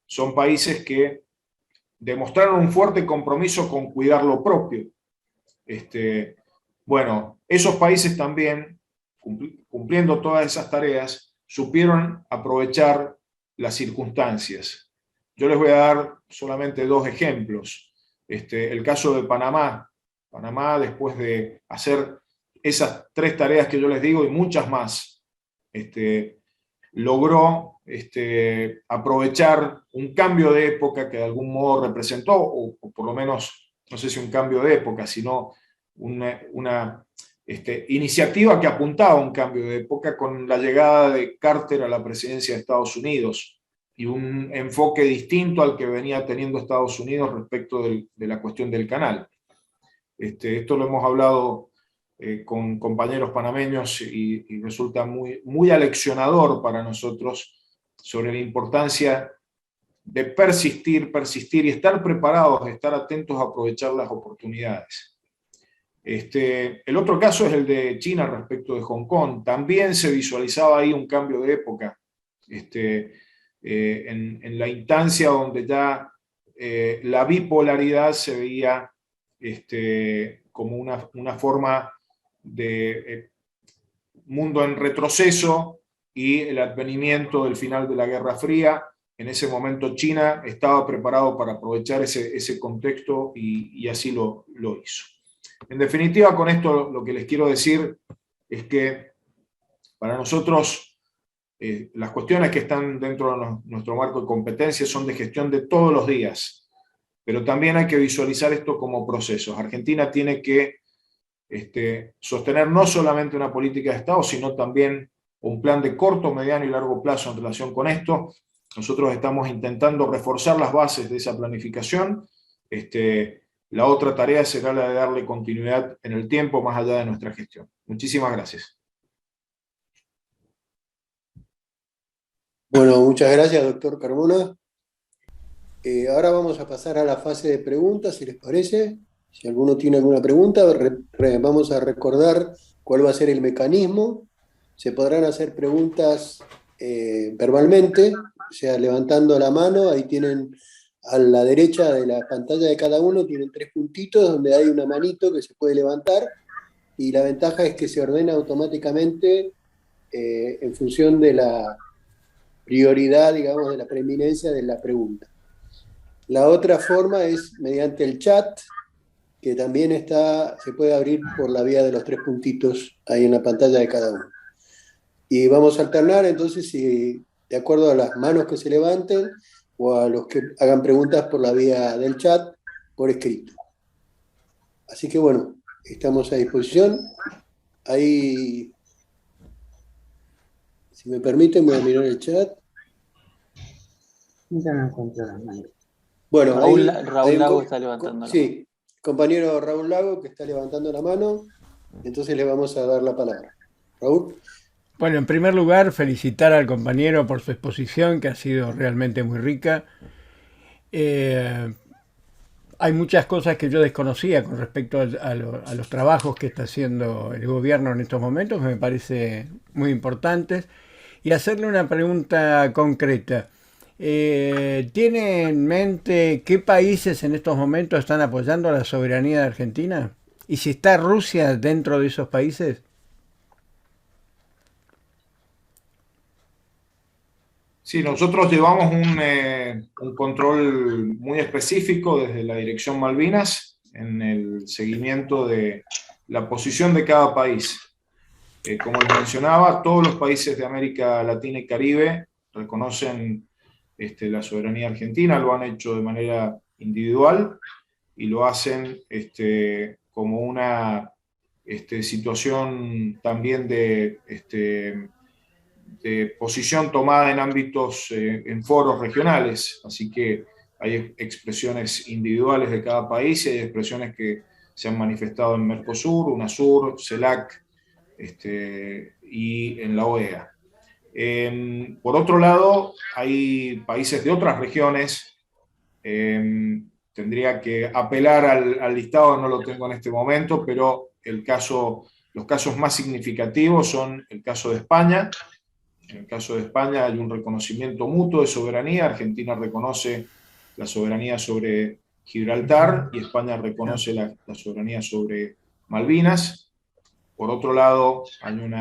Son países que demostraron un fuerte compromiso con cuidar lo propio. Bueno, esos países también, cumpliendo todas esas tareas, supieron aprovechar las circunstancias. Yo les voy a dar solamente dos ejemplos. El caso de Panamá. Panamá, después de hacer esas tres tareas que yo les digo y muchas más, logró aprovechar un cambio de época que de algún modo representó, o por lo menos, no sé si un cambio de época, sino una iniciativa que apuntaba a un cambio de época con la llegada de Carter a la presidencia de Estados Unidos. y un enfoque distinto al que venía teniendo Estados Unidos respecto de la cuestión del canal. Esto lo hemos hablado con compañeros panameños y resulta muy aleccionador para nosotros sobre la importancia de persistir y estar preparados, estar atentos a aprovechar las oportunidades. El otro caso es el de China respecto de Hong Kong. También se visualizaba ahí un cambio de época, en la instancia donde ya la bipolaridad se veía como una forma de mundo en retroceso y el advenimiento del final de la Guerra Fría. En ese momento China estaba preparado para aprovechar ese contexto y así lo hizo. En definitiva, con esto lo que les quiero decir es que para nosotros las cuestiones que están dentro de nuestro marco de competencia son de gestión de todos los días, pero también hay que visualizar esto como procesos. Argentina tiene que sostener no solamente una política de Estado, sino también un plan de corto, mediano y largo plazo en relación con esto. Nosotros estamos intentando reforzar las bases de esa planificación. La otra tarea será la de darle continuidad en el tiempo más allá de nuestra gestión. Muchísimas gracias. Bueno, muchas gracias, doctor Carmona. Ahora vamos a pasar a la fase de preguntas, si les parece. Si alguno tiene alguna pregunta, vamos a recordar cuál va a ser el mecanismo. Se podrán hacer preguntas verbalmente, o sea, levantando la mano. Ahí tienen a la derecha de la pantalla de cada uno, tienen 3 puntitos donde hay una manito que se puede levantar, y la ventaja es que se ordena automáticamente en función de la prioridad, digamos, de la preeminencia de la pregunta. La otra forma es mediante el chat, que también se puede abrir por la vía de los 3 puntitos ahí en la pantalla de cada uno. Y vamos a alternar entonces, de acuerdo a las manos que se levanten o a los que hagan preguntas por la vía del chat, por escrito. Así que bueno, estamos a disposición. Ahí, si me permiten, voy a mirar el chat. Ya no encuentro las manos. Bueno, Raúl Lago está levantando la mano. Sí, compañero Raúl Lago que está levantando la mano, entonces le vamos a dar la palabra. Raúl. Bueno, en primer lugar, felicitar al compañero por su exposición, que ha sido realmente muy rica. Hay muchas cosas que yo desconocía con respecto a los trabajos que está haciendo el gobierno en estos momentos, que me parece muy importantes. Y hacerle una pregunta concreta. ¿Tiene en mente qué países en estos momentos están apoyando a la soberanía de Argentina? ¿Y si está Rusia dentro de esos países? Sí, nosotros llevamos un control muy específico desde la Dirección Malvinas en el seguimiento de la posición de cada país. Como les mencionaba, todos los países de América Latina y Caribe reconocen la soberanía argentina, lo han hecho de manera individual y lo hacen como una situación también de posición tomada en ámbitos, en foros regionales, así que hay expresiones individuales de cada país y hay expresiones que se han manifestado en Mercosur, UNASUR, CELAC y en la OEA. Por otro lado, hay países de otras regiones, tendría que apelar al listado, no lo tengo en este momento, pero los casos más significativos son el caso de España. En el caso de España hay un reconocimiento mutuo de soberanía. Argentina reconoce la soberanía sobre Gibraltar y España reconoce la soberanía sobre Malvinas. Por otro lado, hay un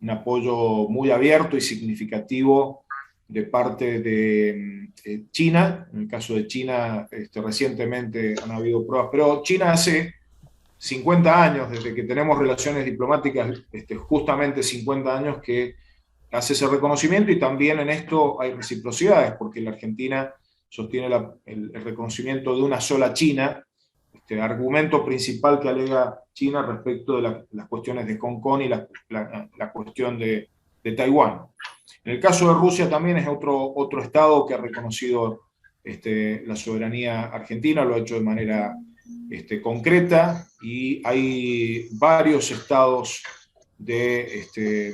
apoyo muy abierto y significativo de parte de China. En el caso de China, recientemente han habido pruebas, pero China hace 50 años, desde que tenemos relaciones diplomáticas, justamente 50 años que hace ese reconocimiento, y también en esto hay reciprocidades, porque la Argentina sostiene el reconocimiento de una sola China, argumento principal que alega China respecto de las cuestiones de Hong Kong y la cuestión de Taiwán. En el caso de Rusia también es otro Estado que ha reconocido la soberanía argentina, lo ha hecho de manera concreta, y hay varios estados de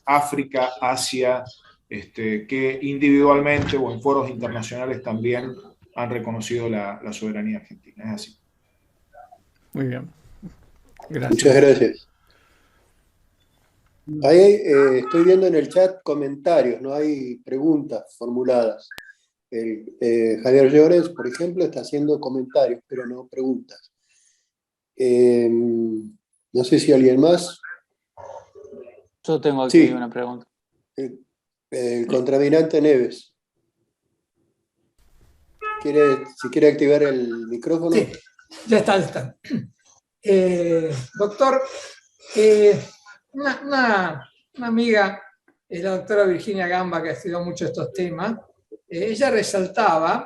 África, Asia, que individualmente o en foros internacionales también han reconocido la soberanía argentina. Es así. Muy bien. Gracias. Muchas gracias. Ahí estoy viendo en el chat comentarios, no hay preguntas formuladas. Javier Llorens, por ejemplo, está haciendo comentarios, pero no preguntas. No sé si alguien más. Yo tengo aquí una pregunta. El contramirante Neves. Si quiere activar el micrófono. Sí, ya está. Doctor, una amiga, la doctora Virginia Gamba, que ha estudiado mucho estos temas, ella resaltaba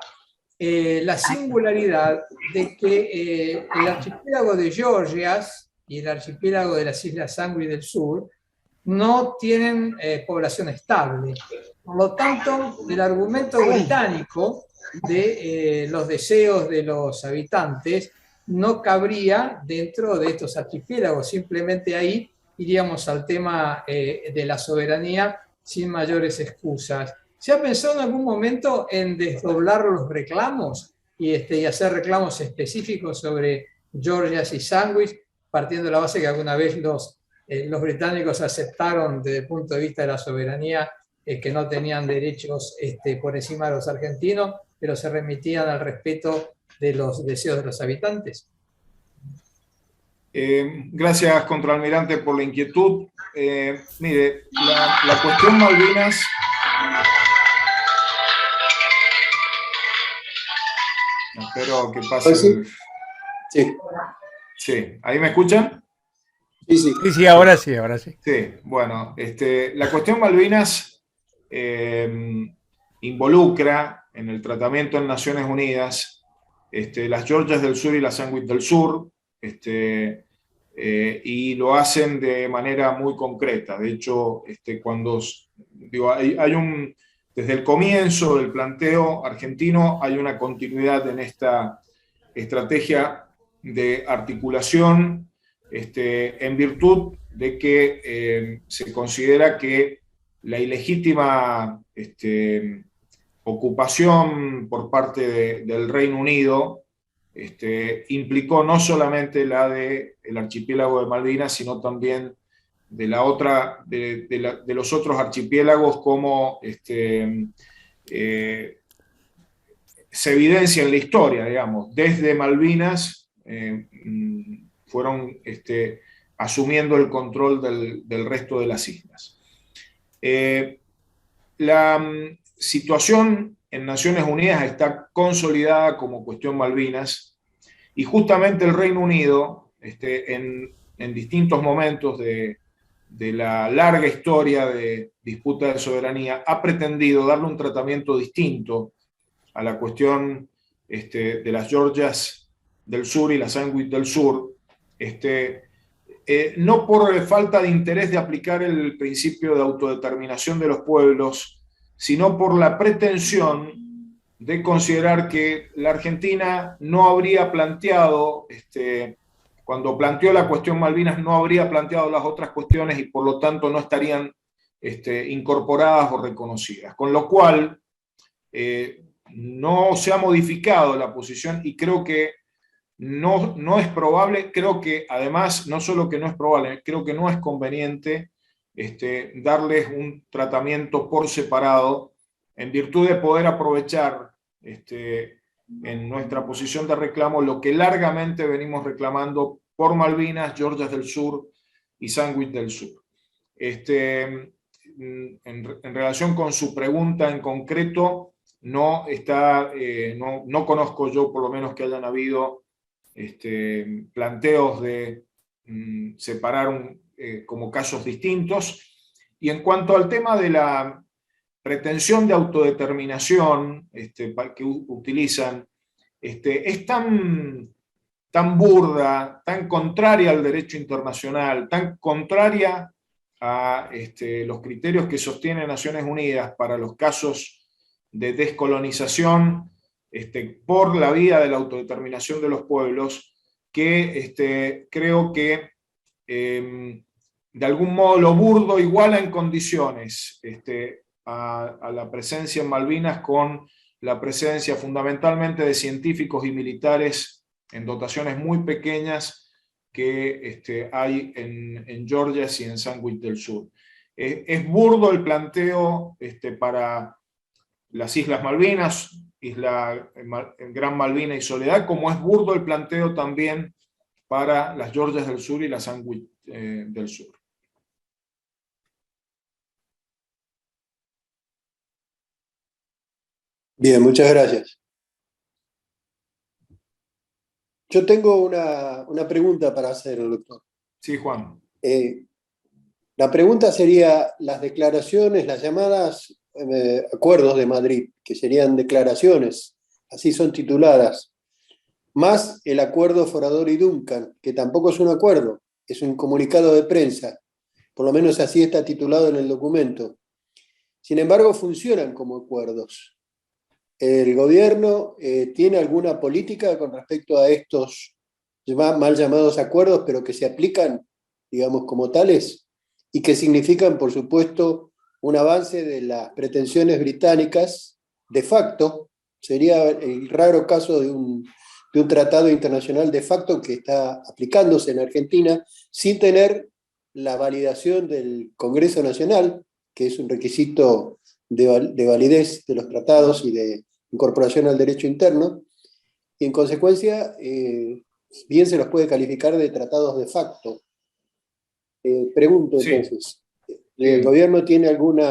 la singularidad de que el archipiélago de Georgias y el archipiélago de las Islas Sandwich del Sur no tienen población estable. Por lo tanto, el argumento británico de los deseos de los habitantes no cabría dentro de estos archipiélagos. Simplemente ahí iríamos al tema de la soberanía sin mayores excusas. ¿Se ha pensado en algún momento en desdoblar los reclamos y hacer reclamos específicos sobre Georgias y Sandwich, partiendo de la base que alguna vez los británicos aceptaron desde el punto de vista de la soberanía que no tenían derechos por encima de los argentinos, pero se remitían al respeto de los deseos de los habitantes? Gracias, contraalmirante, por la inquietud. Mire, la cuestión Malvinas... Espero que pase... Sí. Sí, ¿ahí me escuchan? Sí, ahora sí. Sí, bueno, la cuestión Malvinas involucra en el tratamiento en Naciones Unidas las Georgias del Sur y las Sandwich del Sur, y lo hacen de manera muy concreta. De hecho, desde el comienzo del planteo argentino hay una continuidad en esta estrategia de articulación, en virtud de que se considera que la ilegítima ocupación por parte del Reino Unido implicó no solamente la del archipiélago de Malvinas, sino también de los otros archipiélagos, como se evidencia en la historia, digamos, desde Malvinas fueron asumiendo el control del resto de las islas. La situación en Naciones Unidas está consolidada como cuestión Malvinas, y justamente el Reino Unido, en distintos momentos de la larga historia de disputa de soberanía, ha pretendido darle un tratamiento distinto a la cuestión de las Georgias del Sur y las Sandwich del Sur, no por falta de interés de aplicar el principio de autodeterminación de los pueblos, sino por la pretensión de considerar que la Argentina no habría planteado, cuando planteó la cuestión Malvinas, no habría planteado las otras cuestiones y por lo tanto no estarían incorporadas o reconocidas. Con lo cual, no se ha modificado la posición, y creo que no es probable, creo que además, no solo que no es probable, creo que no es conveniente darles un tratamiento por separado, en virtud de poder aprovechar en nuestra posición de reclamo lo que largamente venimos reclamando por Malvinas, Georgias del Sur y Sandwich del Sur. En relación con su pregunta en concreto, no conozco yo, por lo menos, que hayan habido planteos de separar como casos distintos. Y en cuanto al tema de la pretensión de autodeterminación que utilizan, es tan burda, tan contraria al derecho internacional, tan contraria a los criterios que sostiene Naciones Unidas para los casos de descolonización por la vía de la autodeterminación de los pueblos, que creo que de algún modo lo burdo iguala en condiciones a la presencia en Malvinas con la presencia fundamentalmente de científicos y militares en dotaciones muy pequeñas que hay en Georgia y en Sandwich del Sur. Es burdo el planteo para las Islas Malvinas, Gran Malvina y Soledad, como es burdo el planteo también para las Georgias del Sur y la Sandwich del Sur. Bien, muchas gracias. Yo tengo una pregunta para hacer, doctor. Sí, Juan. La pregunta sería, las declaraciones, las llamadas acuerdos de Madrid, que serían declaraciones, así son tituladas, más el acuerdo Forador y Duncan, que tampoco es un acuerdo, es un comunicado de prensa, por lo menos así está titulado en el documento. Sin embargo, funcionan como acuerdos. ¿El gobierno tiene alguna política con respecto a estos mal llamados acuerdos, pero que se aplican, digamos, como tales, y que significan, por supuesto, un avance de las pretensiones británicas de facto? Sería el raro caso de un tratado internacional de facto que está aplicándose en Argentina sin tener la validación del Congreso Nacional, que es un requisito de validez de los tratados y de incorporación al derecho interno, y en consecuencia bien se los puede calificar de tratados de facto. Pregunto entonces, ¿el gobierno tiene algún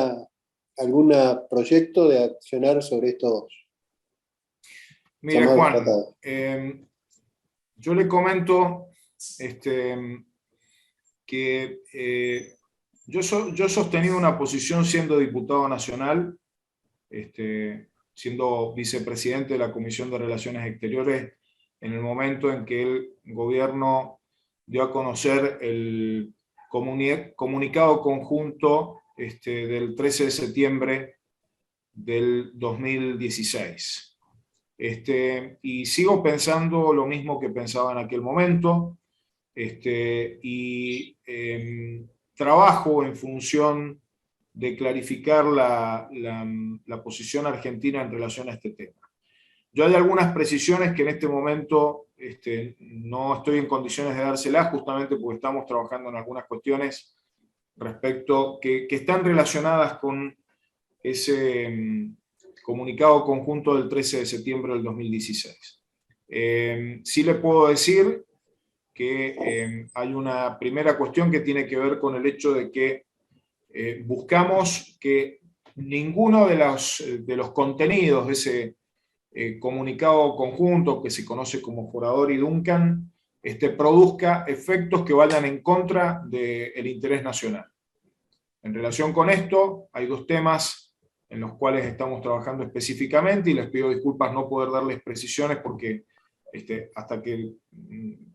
proyecto de accionar sobre estos llamados Juan, tratados? Yo le comento que yo he sostenido una posición siendo diputado nacional, siendo vicepresidente de la Comisión de Relaciones Exteriores, en el momento en que el gobierno dio a conocer el comunicado conjunto del 13 de septiembre del 2016. Y sigo pensando lo mismo que pensaba en aquel momento, y trabajo en función de clarificar la posición argentina en relación a este tema. Yo hay algunas precisiones que en este momento no estoy en condiciones de dárselas, justamente porque estamos trabajando en algunas cuestiones respecto que están relacionadas con ese comunicado conjunto del 13 de septiembre del 2016. Sí le puedo decir que hay una primera cuestión que tiene que ver con el hecho de que buscamos que ninguno de los contenidos de ese comunicado conjunto que se conoce como Forador y Duncan produzca efectos que vayan en contra del interés nacional. En relación con esto, hay dos temas en los cuales estamos trabajando específicamente, y les pido disculpas no poder darles precisiones porque hasta que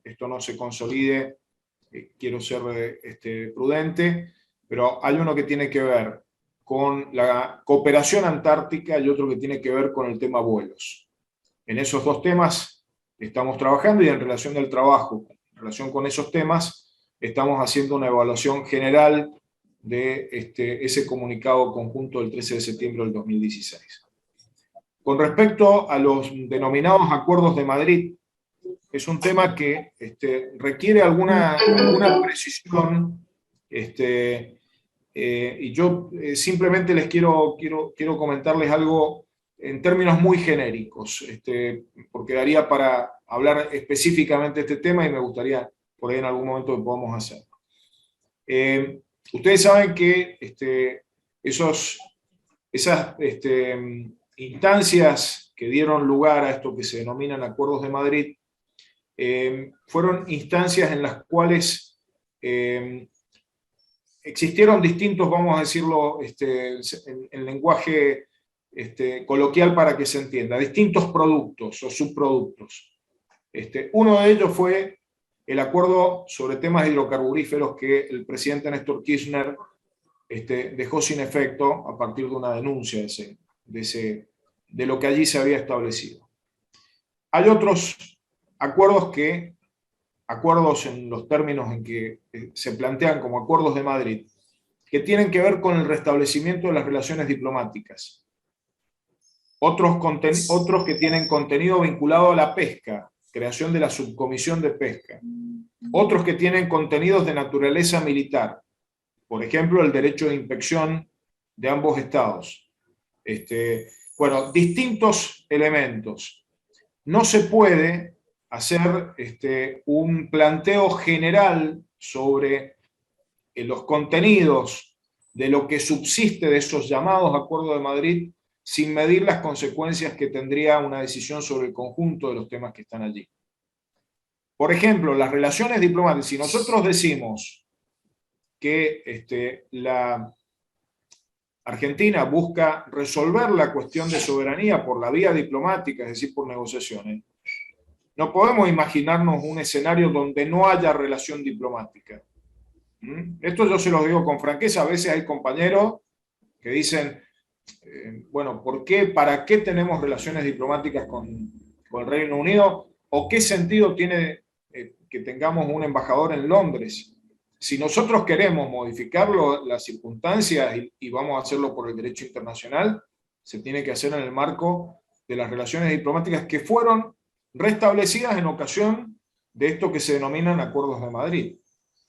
esto no se consolide quiero ser prudente, pero hay uno que tiene que ver con la cooperación antártica y otro que tiene que ver con el tema vuelos. En esos dos temas estamos trabajando, y en relación del trabajo, en relación con esos temas, estamos haciendo una evaluación general de ese comunicado conjunto del 13 de septiembre del 2016. Con respecto a los denominados Acuerdos de Madrid, es un tema que requiere alguna precisión, y yo simplemente les quiero comentarles algo en términos muy genéricos, porque daría para hablar específicamente de este tema y me gustaría por ahí en algún momento que podamos hacerlo. Ustedes saben que esas instancias que dieron lugar a esto que se denominan Acuerdos de Madrid fueron instancias en las cuales existieron distintos, vamos a decirlo en lenguaje coloquial para que se entienda, distintos productos o subproductos. Uno de ellos fue el acuerdo sobre temas hidrocarburíferos que el presidente Néstor Kirchner dejó sin efecto a partir de una denuncia de lo que allí se había establecido. Hay otros acuerdos en los términos en que se plantean como acuerdos de Madrid, que tienen que ver con el restablecimiento de las relaciones diplomáticas. Otros que tienen contenido vinculado a la pesca, creación de la subcomisión de pesca. Otros que tienen contenidos de naturaleza militar, por ejemplo, el derecho de inspección de ambos estados. Bueno, distintos elementos. No se puede hacer un planteo general sobre los contenidos de lo que subsiste de esos llamados Acuerdos de Madrid sin medir las consecuencias que tendría una decisión sobre el conjunto de los temas que están allí. Por ejemplo, las relaciones diplomáticas. Si nosotros decimos que la Argentina busca resolver la cuestión de soberanía por la vía diplomática, es decir, por negociaciones, no podemos imaginarnos un escenario donde no haya relación diplomática. Esto yo se lo digo con franqueza. A veces hay compañeros que dicen, bueno, ¿para qué tenemos relaciones diplomáticas con el Reino Unido? ¿O qué sentido tiene que tengamos un embajador en Londres? Si nosotros queremos modificar las circunstancias y vamos a hacerlo por el derecho internacional, se tiene que hacer en el marco de las relaciones diplomáticas que fueron restablecidas en ocasión de esto que se denominan Acuerdos de Madrid.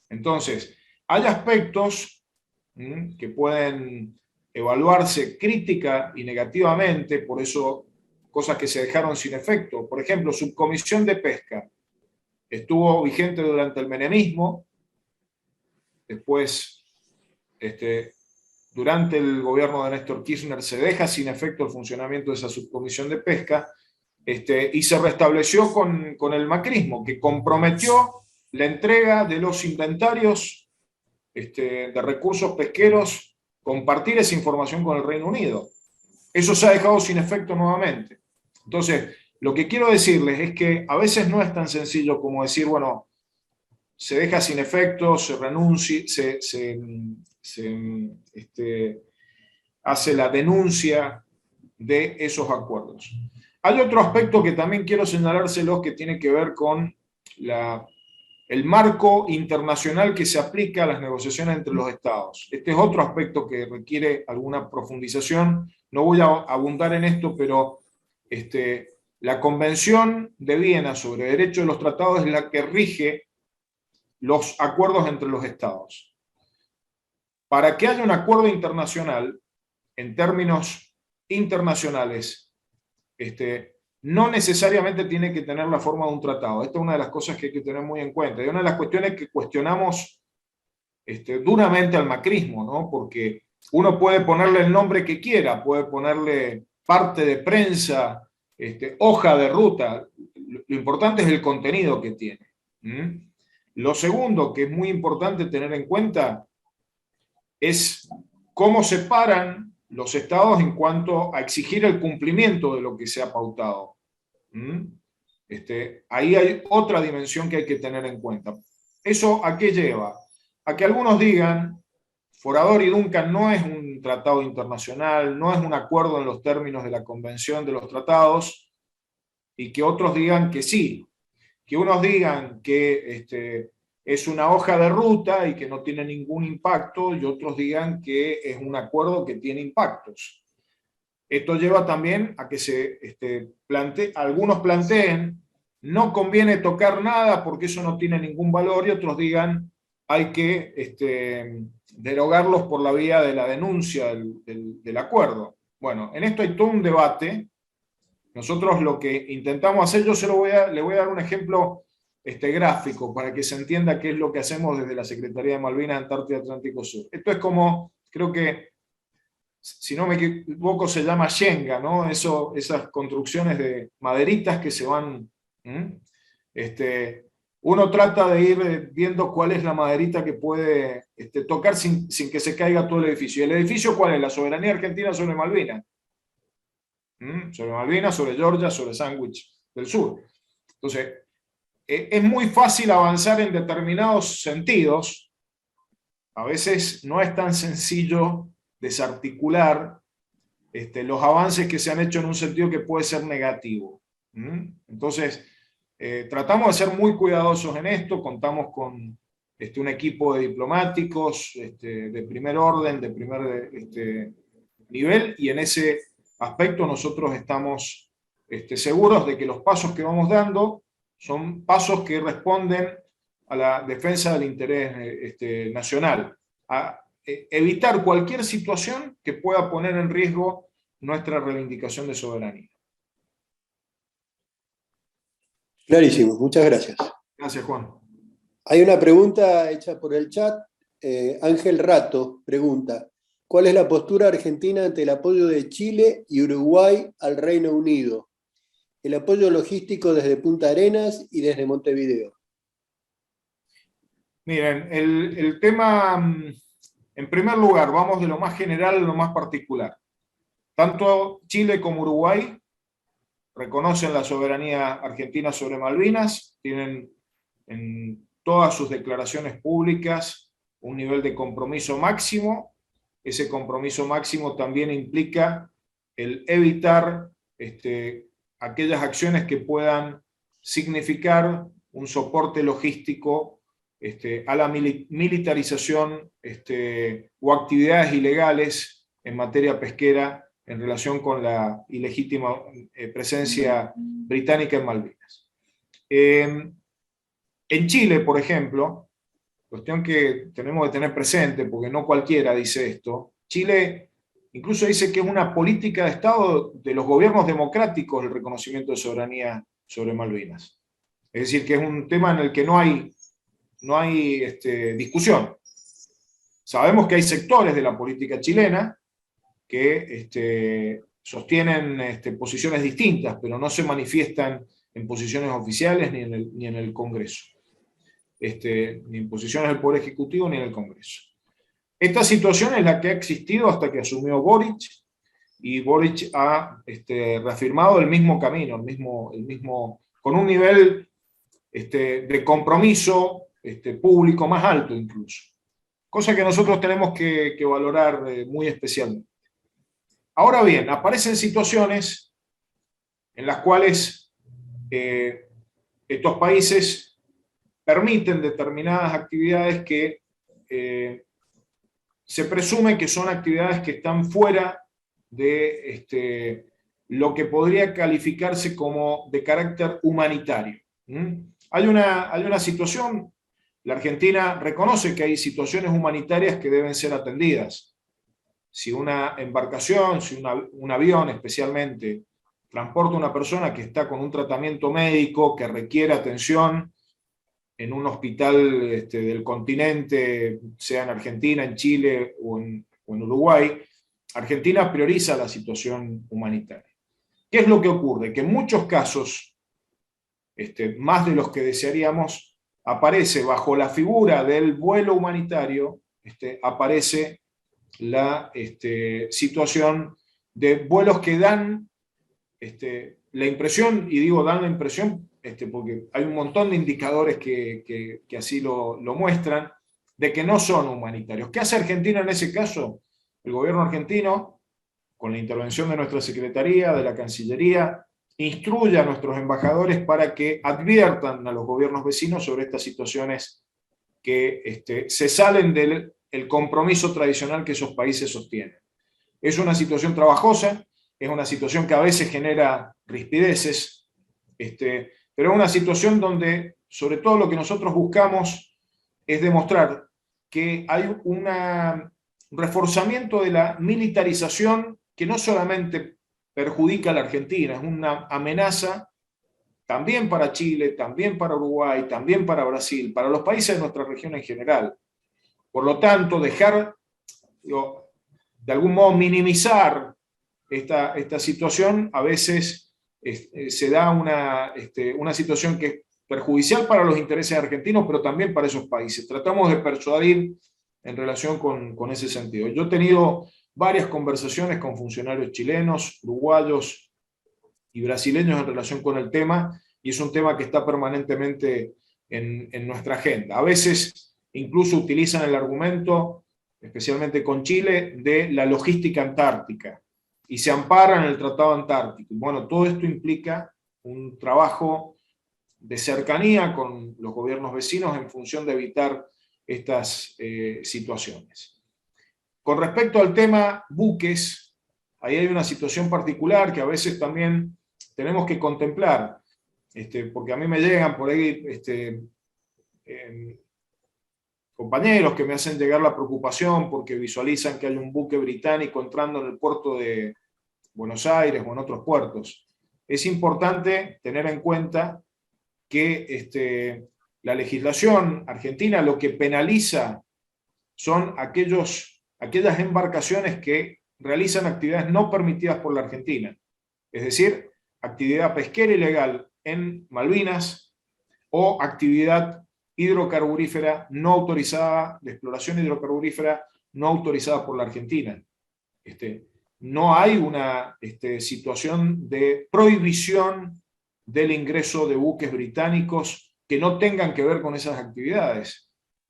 Entonces, hay aspectos que pueden evaluarse crítica y negativamente, por eso cosas que se dejaron sin efecto. Por ejemplo, subcomisión de pesca. Estuvo vigente durante el menemismo, después, durante el gobierno de Néstor Kirchner se deja sin efecto el funcionamiento de esa subcomisión de pesca, y se restableció con el macrismo, que comprometió la entrega de los inventarios de recursos pesqueros, compartir esa información con el Reino Unido. Eso se ha dejado sin efecto nuevamente. Entonces, lo que quiero decirles es que a veces no es tan sencillo como decir, bueno, se deja sin efecto, se renuncia, hace la denuncia de esos acuerdos. Hay otro aspecto que también quiero señalárselos que tiene que ver con el marco internacional que se aplica a las negociaciones entre los estados. Este es otro aspecto que requiere alguna profundización. No voy a abundar en esto, pero la Convención de Viena sobre Derecho de los Tratados es la que rige los acuerdos entre los estados. Para que haya un acuerdo internacional, en términos internacionales, no necesariamente tiene que tener la forma de un tratado. Esta es una de las cosas que hay que tener muy en cuenta. Y una de las cuestiones que cuestionamos duramente al macrismo, ¿no? Porque uno puede ponerle el nombre que quiera, puede ponerle parte de prensa, hoja de ruta. Lo importante es el contenido que tiene. Lo segundo que es muy importante tener en cuenta es cómo se paran los estados en cuanto a exigir el cumplimiento de lo que se ha pautado. Ahí hay otra dimensión que hay que tener en cuenta. ¿Eso a qué lleva? A que algunos digan, Forador y Duncan no es un tratado internacional, no es un acuerdo en los términos de la Convención de los Tratados, y que otros digan que sí, que unos digan que es una hoja de ruta y que no tiene ningún impacto, y otros digan que es un acuerdo que tiene impactos. Esto lleva también a que algunos planteen, no conviene tocar nada porque eso no tiene ningún valor, y otros digan, hay que derogarlos por la vía de la denuncia del acuerdo. Bueno, en esto hay todo un debate. Nosotros lo que intentamos hacer, yo le voy a dar un ejemplo gráfico para que se entienda qué es lo que hacemos desde la Secretaría de Malvinas, Antártida, Atlántico Sur. Esto es como, creo que, si no me equivoco, se llama Shenga, ¿no? Esas construcciones de maderitas que se van... uno trata de ir viendo cuál es la maderita que puede tocar sin que se caiga todo el edificio. ¿Y el edificio cuál es? La soberanía argentina sobre Malvinas. Sobre Malvinas, sobre Georgia, sobre Sandwich del Sur. Entonces, es muy fácil avanzar en determinados sentidos. A veces no es tan sencillo desarticular los avances que se han hecho en un sentido que puede ser negativo. Entonces, tratamos de ser muy cuidadosos en esto, contamos con un equipo de diplomáticos de primer orden, de primer nivel, y en ese aspecto nosotros estamos seguros de que los pasos que vamos dando son pasos que responden a la defensa del interés nacional, a evitar cualquier situación que pueda poner en riesgo nuestra reivindicación de soberanía. Clarísimo, muchas gracias. Gracias, Juan. Hay una pregunta hecha por el chat. Ángel Rato pregunta: ¿cuál es la postura argentina ante el apoyo de Chile y Uruguay al Reino Unido? El apoyo logístico desde Punta Arenas y desde Montevideo. Miren, el tema, en primer lugar, vamos de lo más general a lo más particular. Tanto Chile como Uruguay reconocen la soberanía argentina sobre Malvinas, tienen en todas sus declaraciones públicas un nivel de compromiso máximo. Ese compromiso máximo también implica el evitar aquellas acciones que puedan significar un soporte logístico a la militarización o actividades ilegales en materia pesquera en relación con la ilegítima presencia británica en Malvinas. En Chile, por ejemplo, cuestión que tenemos que tener presente, porque no cualquiera dice esto, Chile incluso dice que es una política de Estado de los gobiernos democráticos el reconocimiento de soberanía sobre Malvinas. Es decir, que es un tema en el que no hay discusión. Sabemos que hay sectores de la política chilena que sostienen posiciones distintas, pero no se manifiestan en posiciones oficiales ni en el Congreso. Ni en posiciones del Poder Ejecutivo ni en el Congreso. Esta situación es la que ha existido hasta que asumió Boric, y Boric ha reafirmado el mismo camino, el mismo, con un nivel de compromiso público más alto incluso. Cosa que nosotros tenemos que valorar muy especialmente. Ahora bien, aparecen situaciones en las cuales estos países permiten determinadas actividades que se presume que son actividades que están fuera de lo que podría calificarse como de carácter humanitario. Hay una situación, la Argentina reconoce que hay situaciones humanitarias que deben ser atendidas. Si una embarcación, si un avión especialmente, transporta a una persona que está con un tratamiento médico que requiere atención en un hospital del continente, sea en Argentina, en Chile o en Uruguay, Argentina prioriza la situación humanitaria. ¿Qué es lo que ocurre? Que en muchos casos, más de los que desearíamos, aparece bajo la figura del vuelo humanitario, aparece la situación de vuelos que dan la impresión, y digo dan la impresión porque hay un montón de indicadores que así lo muestran, de que no son humanitarios. ¿Qué hace Argentina en ese caso? El gobierno argentino, con la intervención de nuestra Secretaría, de la Cancillería, instruye a nuestros embajadores para que adviertan a los gobiernos vecinos sobre estas situaciones que se salen del compromiso tradicional que esos países sostienen. Es una situación trabajosa, es una situación que a veces genera rispideces, pero es una situación donde, sobre todo, lo que nosotros buscamos es demostrar que hay un reforzamiento de la militarización que no solamente perjudica a la Argentina, es una amenaza también para Chile, también para Uruguay, también para Brasil, para los países de nuestra región en general. Por lo tanto, dejar, de algún modo, minimizar esta situación, a veces se da una situación que es perjudicial para los intereses argentinos, pero también para esos países. Tratamos de persuadir en relación con ese sentido. Yo he tenido varias conversaciones con funcionarios chilenos, uruguayos y brasileños en relación con el tema, y es un tema que está permanentemente en nuestra agenda. A veces incluso utilizan el argumento, especialmente con Chile, de la logística antártica, y se amparan en el Tratado Antártico. Bueno, todo esto implica un trabajo de cercanía con los gobiernos vecinos en función de evitar estas situaciones. Con respecto al tema buques, ahí hay una situación particular que a veces también tenemos que contemplar, porque a mí me llegan por ahí compañeros que me hacen llegar la preocupación porque visualizan que hay un buque británico entrando en el puerto de Buenos Aires o en otros puertos. Es importante tener en cuenta que la legislación argentina lo que penaliza son aquellas embarcaciones que realizan actividades no permitidas por la Argentina, es decir, actividad pesquera ilegal en Malvinas o actividad hidrocarburífera no autorizada, de exploración hidrocarburífera no autorizada por la Argentina. No hay una situación de prohibición del ingreso de buques británicos que no tengan que ver con esas actividades.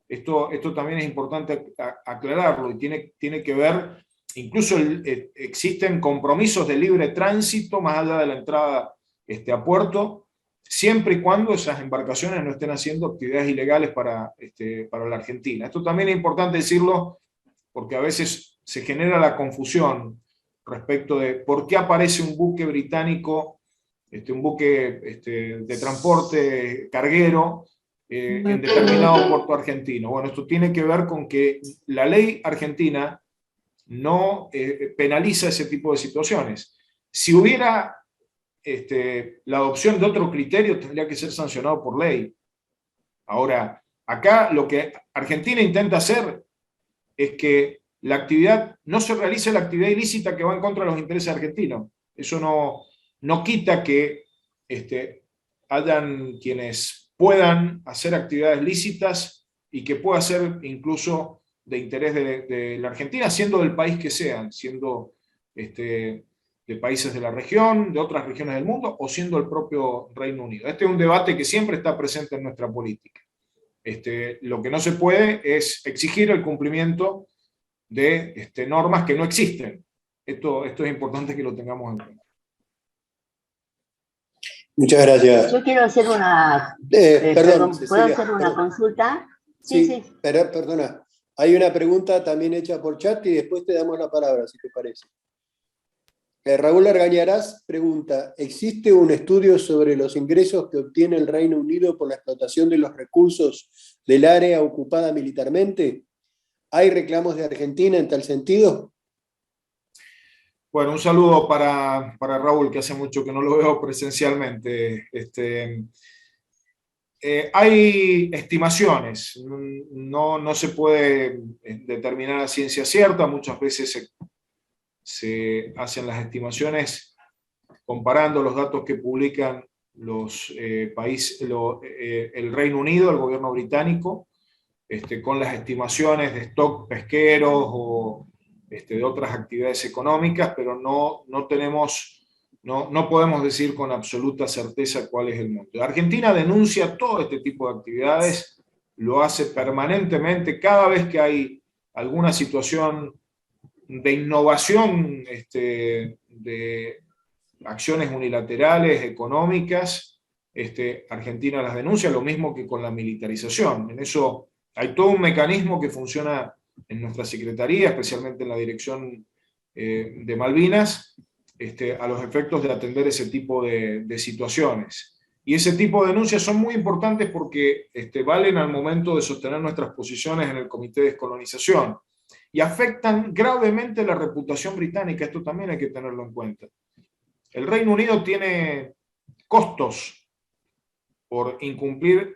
Esto también es importante aclararlo, y tiene que ver, incluso existen compromisos de libre tránsito más allá de la entrada a puerto, siempre y cuando esas embarcaciones no estén haciendo actividades ilegales para la Argentina. Esto también es importante decirlo porque a veces se genera la confusión respecto de por qué aparece un buque británico, un buque de transporte carguero en determinado puerto argentino. Bueno, esto tiene que ver con que la ley argentina no penaliza ese tipo de situaciones. Si hubiera la adopción de otro criterio, tendría que ser sancionado por ley. Ahora, acá lo que Argentina intenta hacer es que la actividad, no se realice la actividad ilícita que va en contra de los intereses argentinos. Eso no quita que hayan quienes puedan hacer actividades lícitas y que pueda ser incluso de interés de la Argentina, siendo del país que sean, siendo de países de la región, de otras regiones del mundo, o siendo el propio Reino Unido. Este es un debate que siempre está presente en nuestra política. Lo que no se puede es exigir el cumplimiento de normas que no existen. Esto es importante que lo tengamos en cuenta. Muchas gracias. Yo quiero hacer una... Perdón, ¿puedo Cecilia, hacer una consulta? Sí. Pero, perdona. Hay una pregunta también hecha por chat y después te damos la palabra, si te parece. Raúl Argañarás pregunta: ¿existe un estudio sobre los ingresos que obtiene el Reino Unido por la explotación de los recursos del área ocupada militarmente? ¿Hay reclamos de Argentina en tal sentido? Bueno, un saludo para Raúl, que hace mucho que no lo veo presencialmente. Hay estimaciones, no se puede determinar a ciencia cierta, muchas veces se hacen las estimaciones comparando los datos que publican el Reino Unido, el gobierno británico, con las estimaciones de stock pesqueros o de otras actividades económicas, pero no podemos decir con absoluta certeza cuál es el monto. Argentina denuncia todo este tipo de actividades, lo hace permanentemente, cada vez que hay alguna situación de innovación, de acciones unilaterales, económicas, Argentina las denuncia, lo mismo que con la militarización. En eso hay todo un mecanismo que funciona en nuestra Secretaría, especialmente en la Dirección de Malvinas, a los efectos de atender ese tipo de situaciones. Y ese tipo de denuncias son muy importantes porque valen al momento de sostener nuestras posiciones en el Comité de Descolonización y afectan gravemente la reputación británica. Esto también hay que tenerlo en cuenta. El Reino Unido tiene costos por incumplir.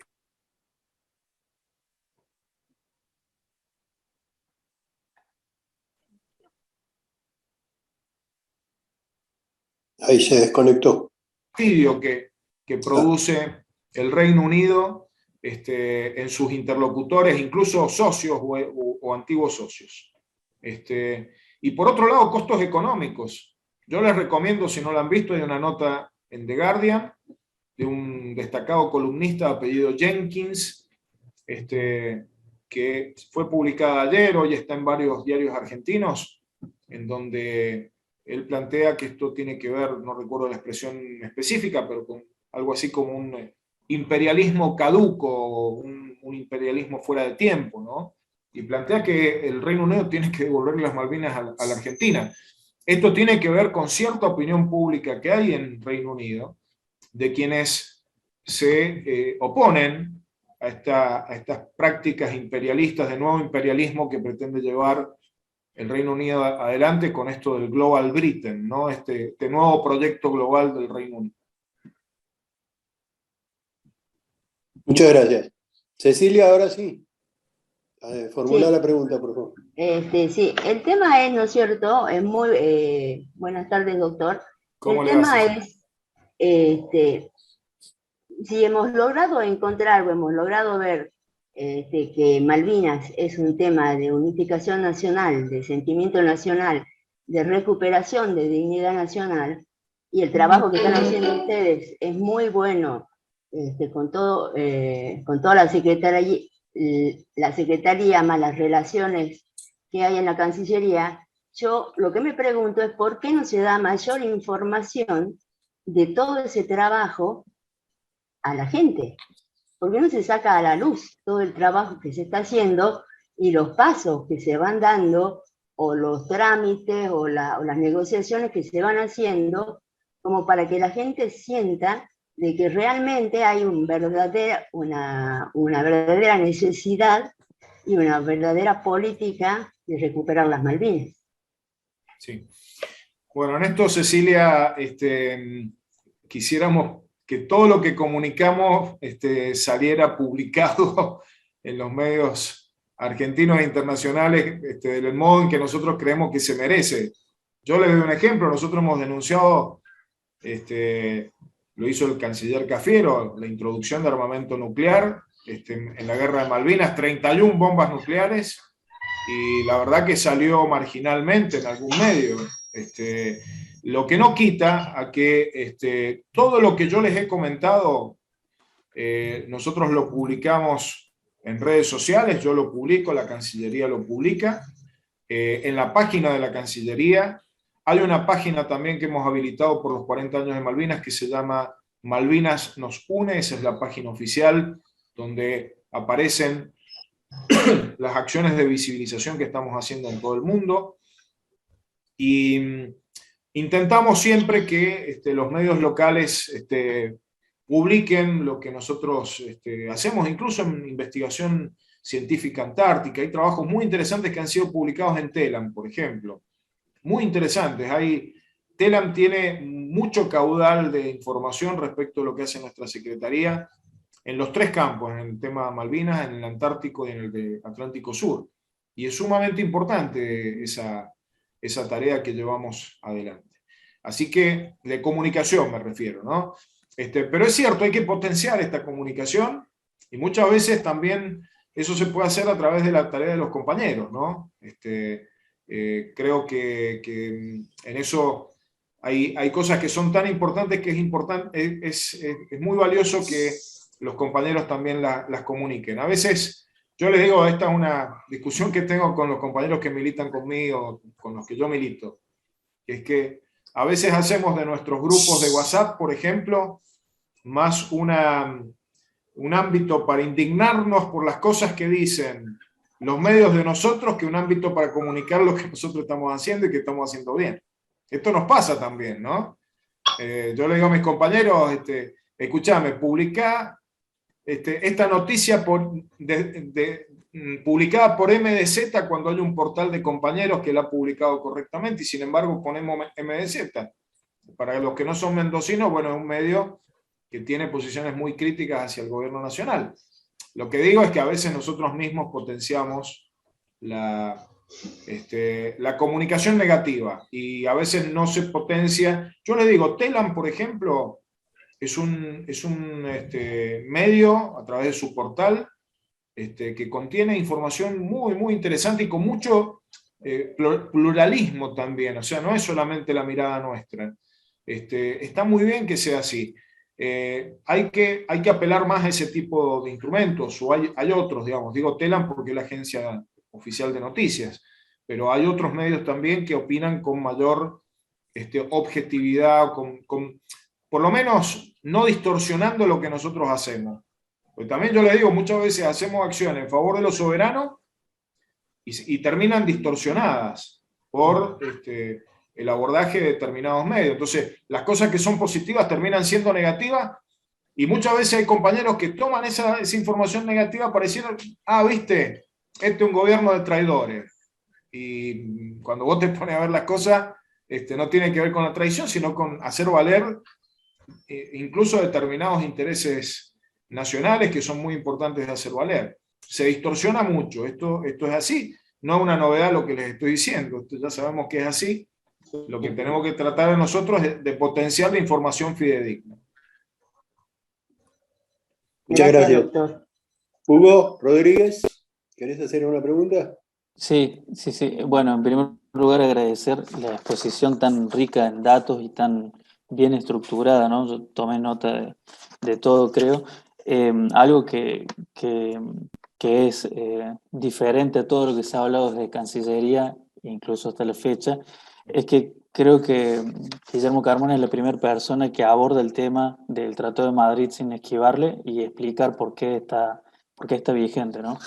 Ahí se desconectó. Que produce el Reino Unido en sus interlocutores, incluso socios o antiguos socios. Y por otro lado, costos económicos. Yo les recomiendo, si no lo han visto, hay una nota en The Guardian de un destacado columnista de apellido Jenkins, que fue publicada ayer, hoy está en varios diarios argentinos, en donde él plantea que esto tiene que ver, no recuerdo la expresión específica, pero con algo así como un imperialismo caduco, un imperialismo fuera de tiempo, ¿no? Y plantea que el Reino Unido tiene que devolver las Malvinas a la Argentina. Esto tiene que ver con cierta opinión pública que hay en Reino Unido, de quienes se oponen a estas prácticas imperialistas, de nuevo imperialismo que pretende llevar el Reino Unido adelante con esto del Global Britain, ¿no? Este nuevo proyecto global del Reino Unido. Muchas gracias. Cecilia, ahora sí. Formula Sí. la pregunta, por favor. Sí, el tema es, ¿no es cierto? Es muy, buenas tardes, doctor. ¿Cómo El le va, tema Cecilia? es, si hemos logrado encontrar o hemos logrado ver que Malvinas es un tema de unificación nacional, de sentimiento nacional, de recuperación de dignidad nacional, y el trabajo que están haciendo ustedes es muy bueno, con toda la secretaría más las relaciones que hay en la Cancillería. Yo lo que me pregunto es por qué no se da mayor información de todo ese trabajo a la gente. ¿Por qué no se saca a la luz todo el trabajo que se está haciendo y los pasos que se van dando, o los trámites o las negociaciones que se van haciendo, como para que la gente sienta de que realmente hay una verdadera necesidad y una verdadera política de recuperar las Malvinas? Sí. Bueno, en esto, Cecilia, quisiéramos que todo lo que comunicamos saliera publicado en los medios argentinos e internacionales del modo en que nosotros creemos que se merece. Yo les doy un ejemplo. Nosotros hemos denunciado, lo hizo el canciller Cafiero, la introducción de armamento nuclear en la guerra de Malvinas, 31 bombas nucleares, y la verdad que salió marginalmente en algún medio. Lo que no quita a que todo lo que yo les he comentado, nosotros lo publicamos en redes sociales, yo lo publico, la Cancillería lo publica, en la página de la Cancillería. Hay una página también que hemos habilitado por los 40 años de Malvinas que se llama Malvinas nos une, esa es la página oficial donde aparecen las acciones de visibilización que estamos haciendo en todo el mundo. Y intentamos siempre que los medios locales publiquen lo que nosotros hacemos, incluso en investigación científica antártica. Hay trabajos muy interesantes que han sido publicados en TELAM, por ejemplo. Muy interesantes. TELAM tiene mucho caudal de información respecto a lo que hace nuestra Secretaría en los tres campos, en el tema Malvinas, en el Antártico y en el de Atlántico Sur. Y es sumamente importante esa tarea que llevamos adelante. Así que, de comunicación me refiero, ¿no? Pero es cierto, hay que potenciar esta comunicación y muchas veces también eso se puede hacer a través de la tarea de los compañeros, ¿no? Creo que en eso hay cosas que son tan importantes que es muy valioso que los compañeros también las comuniquen. A veces, yo les digo, esta es una discusión que tengo con los compañeros que militan conmigo, con los que yo milito, que es que a veces hacemos de nuestros grupos de WhatsApp, por ejemplo, más un ámbito para indignarnos por las cosas que dicen los medios de nosotros que un ámbito para comunicar lo que nosotros estamos haciendo y que estamos haciendo bien. Esto nos pasa también, ¿no? Yo le digo a mis compañeros, escuchame, publicá esta noticia publicada por MDZ cuando hay un portal de compañeros que la ha publicado correctamente y sin embargo ponemos MDZ. Para los que no son mendocinos, bueno, es un medio que tiene posiciones muy críticas hacia el gobierno nacional. Lo que digo es que a veces nosotros mismos potenciamos la comunicación negativa y a veces no se potencia. Yo les digo, TELAM, por ejemplo, es un medio a través de su portal que contiene información muy, muy interesante y con mucho pluralismo también. O sea, no es solamente la mirada nuestra. Está muy bien que sea así. hay que apelar más a ese tipo de instrumentos, o hay otros, digamos, digo TELAM porque es la agencia oficial de noticias, pero hay otros medios también que opinan con mayor objetividad, por lo menos no distorsionando lo que nosotros hacemos. Pues también yo les digo, muchas veces hacemos acciones en favor de los soberanos y terminan distorsionadas por el abordaje de determinados medios. Entonces, las cosas que son positivas terminan siendo negativas, y muchas veces hay compañeros que toman esa información negativa pareciendo, viste, este es un gobierno de traidores. Y cuando vos te pones a ver las cosas, no tiene que ver con la traición, sino con hacer valer incluso determinados intereses nacionales que son muy importantes de hacer valer. Se distorsiona mucho, esto es así, no es una novedad lo que les estoy diciendo, ya sabemos que es así. Lo que tenemos que tratar de nosotros es de potenciar la información fidedigna. Muchas gracias. Doctor. Hugo Rodríguez, ¿querés hacer una pregunta? Sí. Bueno, en primer lugar agradecer la exposición tan rica en datos y tan bien estructurada, ¿no? Yo tomé nota de todo, creo. Algo que es diferente a todo lo que se ha hablado desde Cancillería, incluso hasta la fecha, es que creo que Guillermo Carmona es la primera persona que aborda el tema del Tratado de Madrid sin esquivarle y explicar por qué está vigente, ¿no?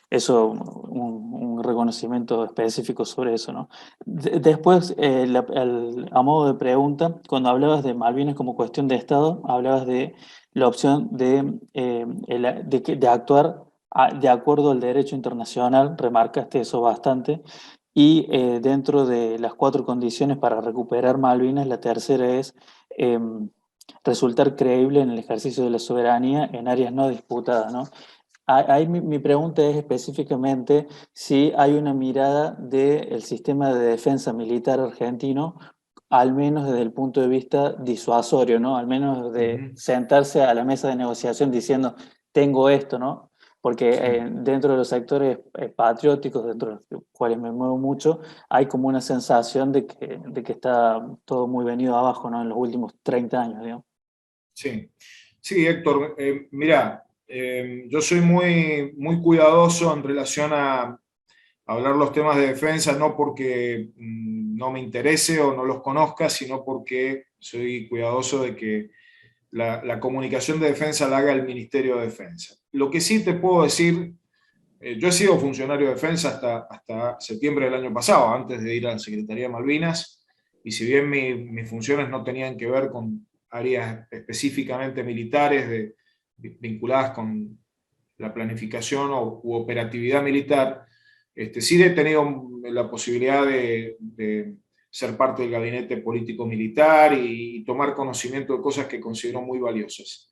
Eso, un reconocimiento específico sobre eso, ¿no? Después, a modo de pregunta, cuando hablabas de Malvinas como cuestión de Estado, hablabas de la opción de actuar de acuerdo al derecho internacional, remarcaste eso bastante, y dentro de las 4 condiciones para recuperar Malvinas, la tercera es resultar creíble en el ejercicio de la soberanía en áreas no disputadas, ¿no? Ahí mi pregunta es específicamente si hay una mirada del sistema de defensa militar argentino, al menos desde el punto de vista disuasorio, ¿no? Al menos de sentarse a la mesa de negociación diciendo, tengo esto, ¿no? Porque dentro de los sectores patrióticos, dentro de los cuales me muevo mucho, hay como una sensación de que está todo muy venido abajo, ¿no? En los últimos 30 años, digamos. Sí, Héctor, mirá, yo soy muy, muy cuidadoso en relación a hablar los temas de defensa, no porque no me interese o no los conozca, sino porque soy cuidadoso de que la comunicación de defensa la haga el Ministerio de Defensa. Lo que sí te puedo decir, yo he sido funcionario de defensa hasta septiembre del año pasado, antes de ir a la Secretaría de Malvinas, y si bien mis funciones no tenían que ver con áreas específicamente militares vinculadas con la planificación u operatividad militar, sí he tenido la posibilidad de ser parte del gabinete político militar y tomar conocimiento de cosas que considero muy valiosas.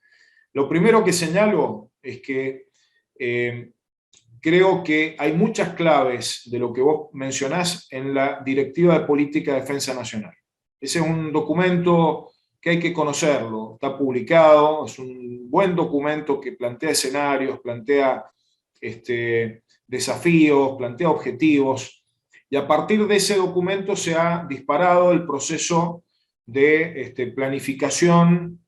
Lo primero que señalo es que creo que hay muchas claves de lo que vos mencionás en la Directiva de Política de Defensa Nacional. Ese es un documento que hay que conocerlo, está publicado, es un buen documento que plantea escenarios, plantea desafíos, plantea objetivos, y a partir de ese documento se ha disparado el proceso de planificación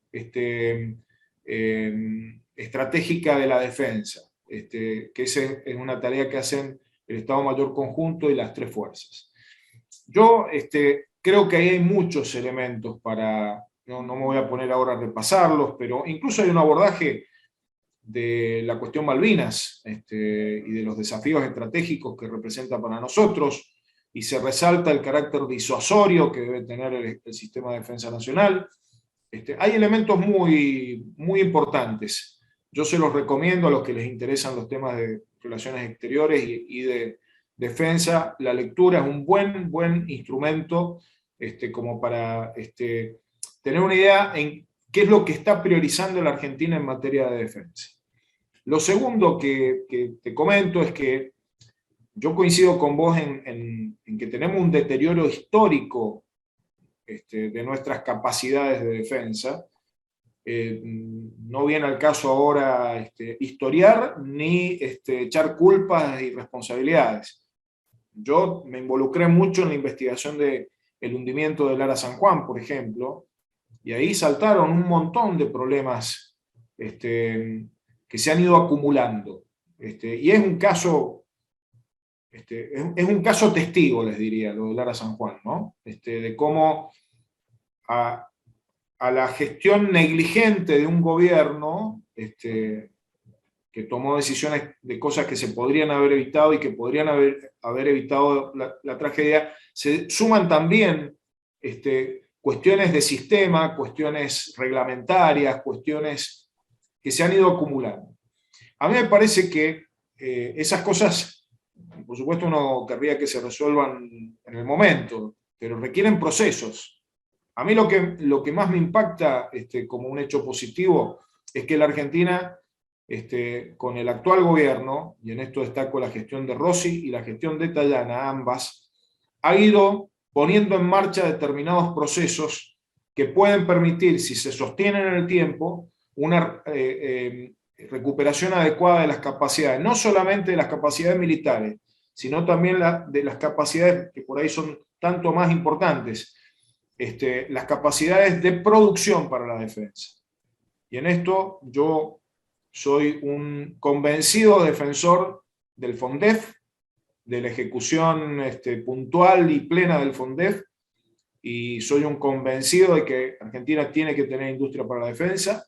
estratégica de la defensa, que esa es una tarea que hacen el Estado Mayor Conjunto y las 3 fuerzas. Yo creo que ahí hay muchos elementos para, no me voy a poner ahora a repasarlos, pero incluso hay un abordaje de la cuestión Malvinas y de los desafíos estratégicos que representa para nosotros, y se resalta el carácter disuasorio que debe tener el sistema de defensa nacional. Hay elementos muy, muy importantes. Yo se los recomiendo a los que les interesan los temas de relaciones exteriores y de defensa. La lectura es un buen instrumento como para tener una idea en qué es lo que está priorizando la Argentina en materia de defensa. Lo segundo que te comento es que yo coincido con vos en que tenemos un deterioro histórico de nuestras capacidades de defensa. No viene al caso ahora historiar ni echar culpas y responsabilidades. Yo me involucré mucho en la investigación del hundimiento del Ara San Juan, por ejemplo, Y ahí saltaron un montón de problemas que se han ido acumulando. Y es un caso, es un caso testigo, les diría, lo de Lara San Juan, ¿no? De cómo a la gestión negligente de un gobierno, que tomó decisiones de cosas que se podrían haber evitado y que podrían haber evitado la tragedia, se suman también cuestiones de sistema, cuestiones reglamentarias, cuestiones que se han ido acumulando. A mí me parece que esas cosas, por supuesto uno querría que se resuelvan en el momento, pero requieren procesos. A mí lo que más me impacta como un hecho positivo es que la Argentina, con el actual gobierno, y en esto destaco la gestión de Rossi y la gestión de Tayana, ambas, ha ido poniendo en marcha determinados procesos que pueden permitir, si se sostienen en el tiempo, una recuperación adecuada de las capacidades, no solamente de las capacidades militares, sino también de las capacidades que por ahí son tanto más importantes, las capacidades de producción para la defensa. Y en esto yo soy un convencido defensor del FONDEF, de la ejecución puntual y plena del FONDEF, y soy un convencido de que Argentina tiene que tener industria para la defensa.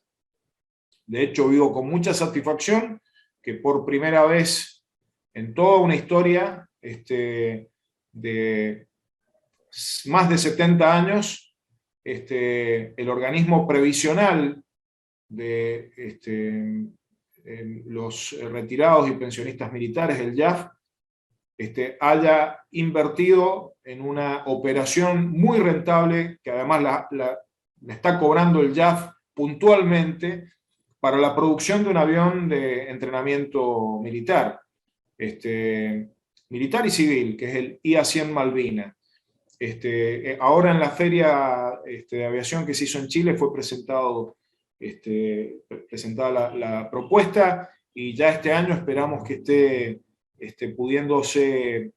De hecho, vivo con mucha satisfacción que por primera vez en toda una historia de más de 70 años, el organismo previsional de los retirados y pensionistas militares, el IAF, haya invertido en una operación muy rentable, que además la está cobrando el IAF puntualmente, para la producción de un avión de entrenamiento militar, militar y civil, que es el IA-100 Malvina. Ahora en la feria de aviación que se hizo en Chile fue presentada la propuesta, y ya este año esperamos que esté pudiéndose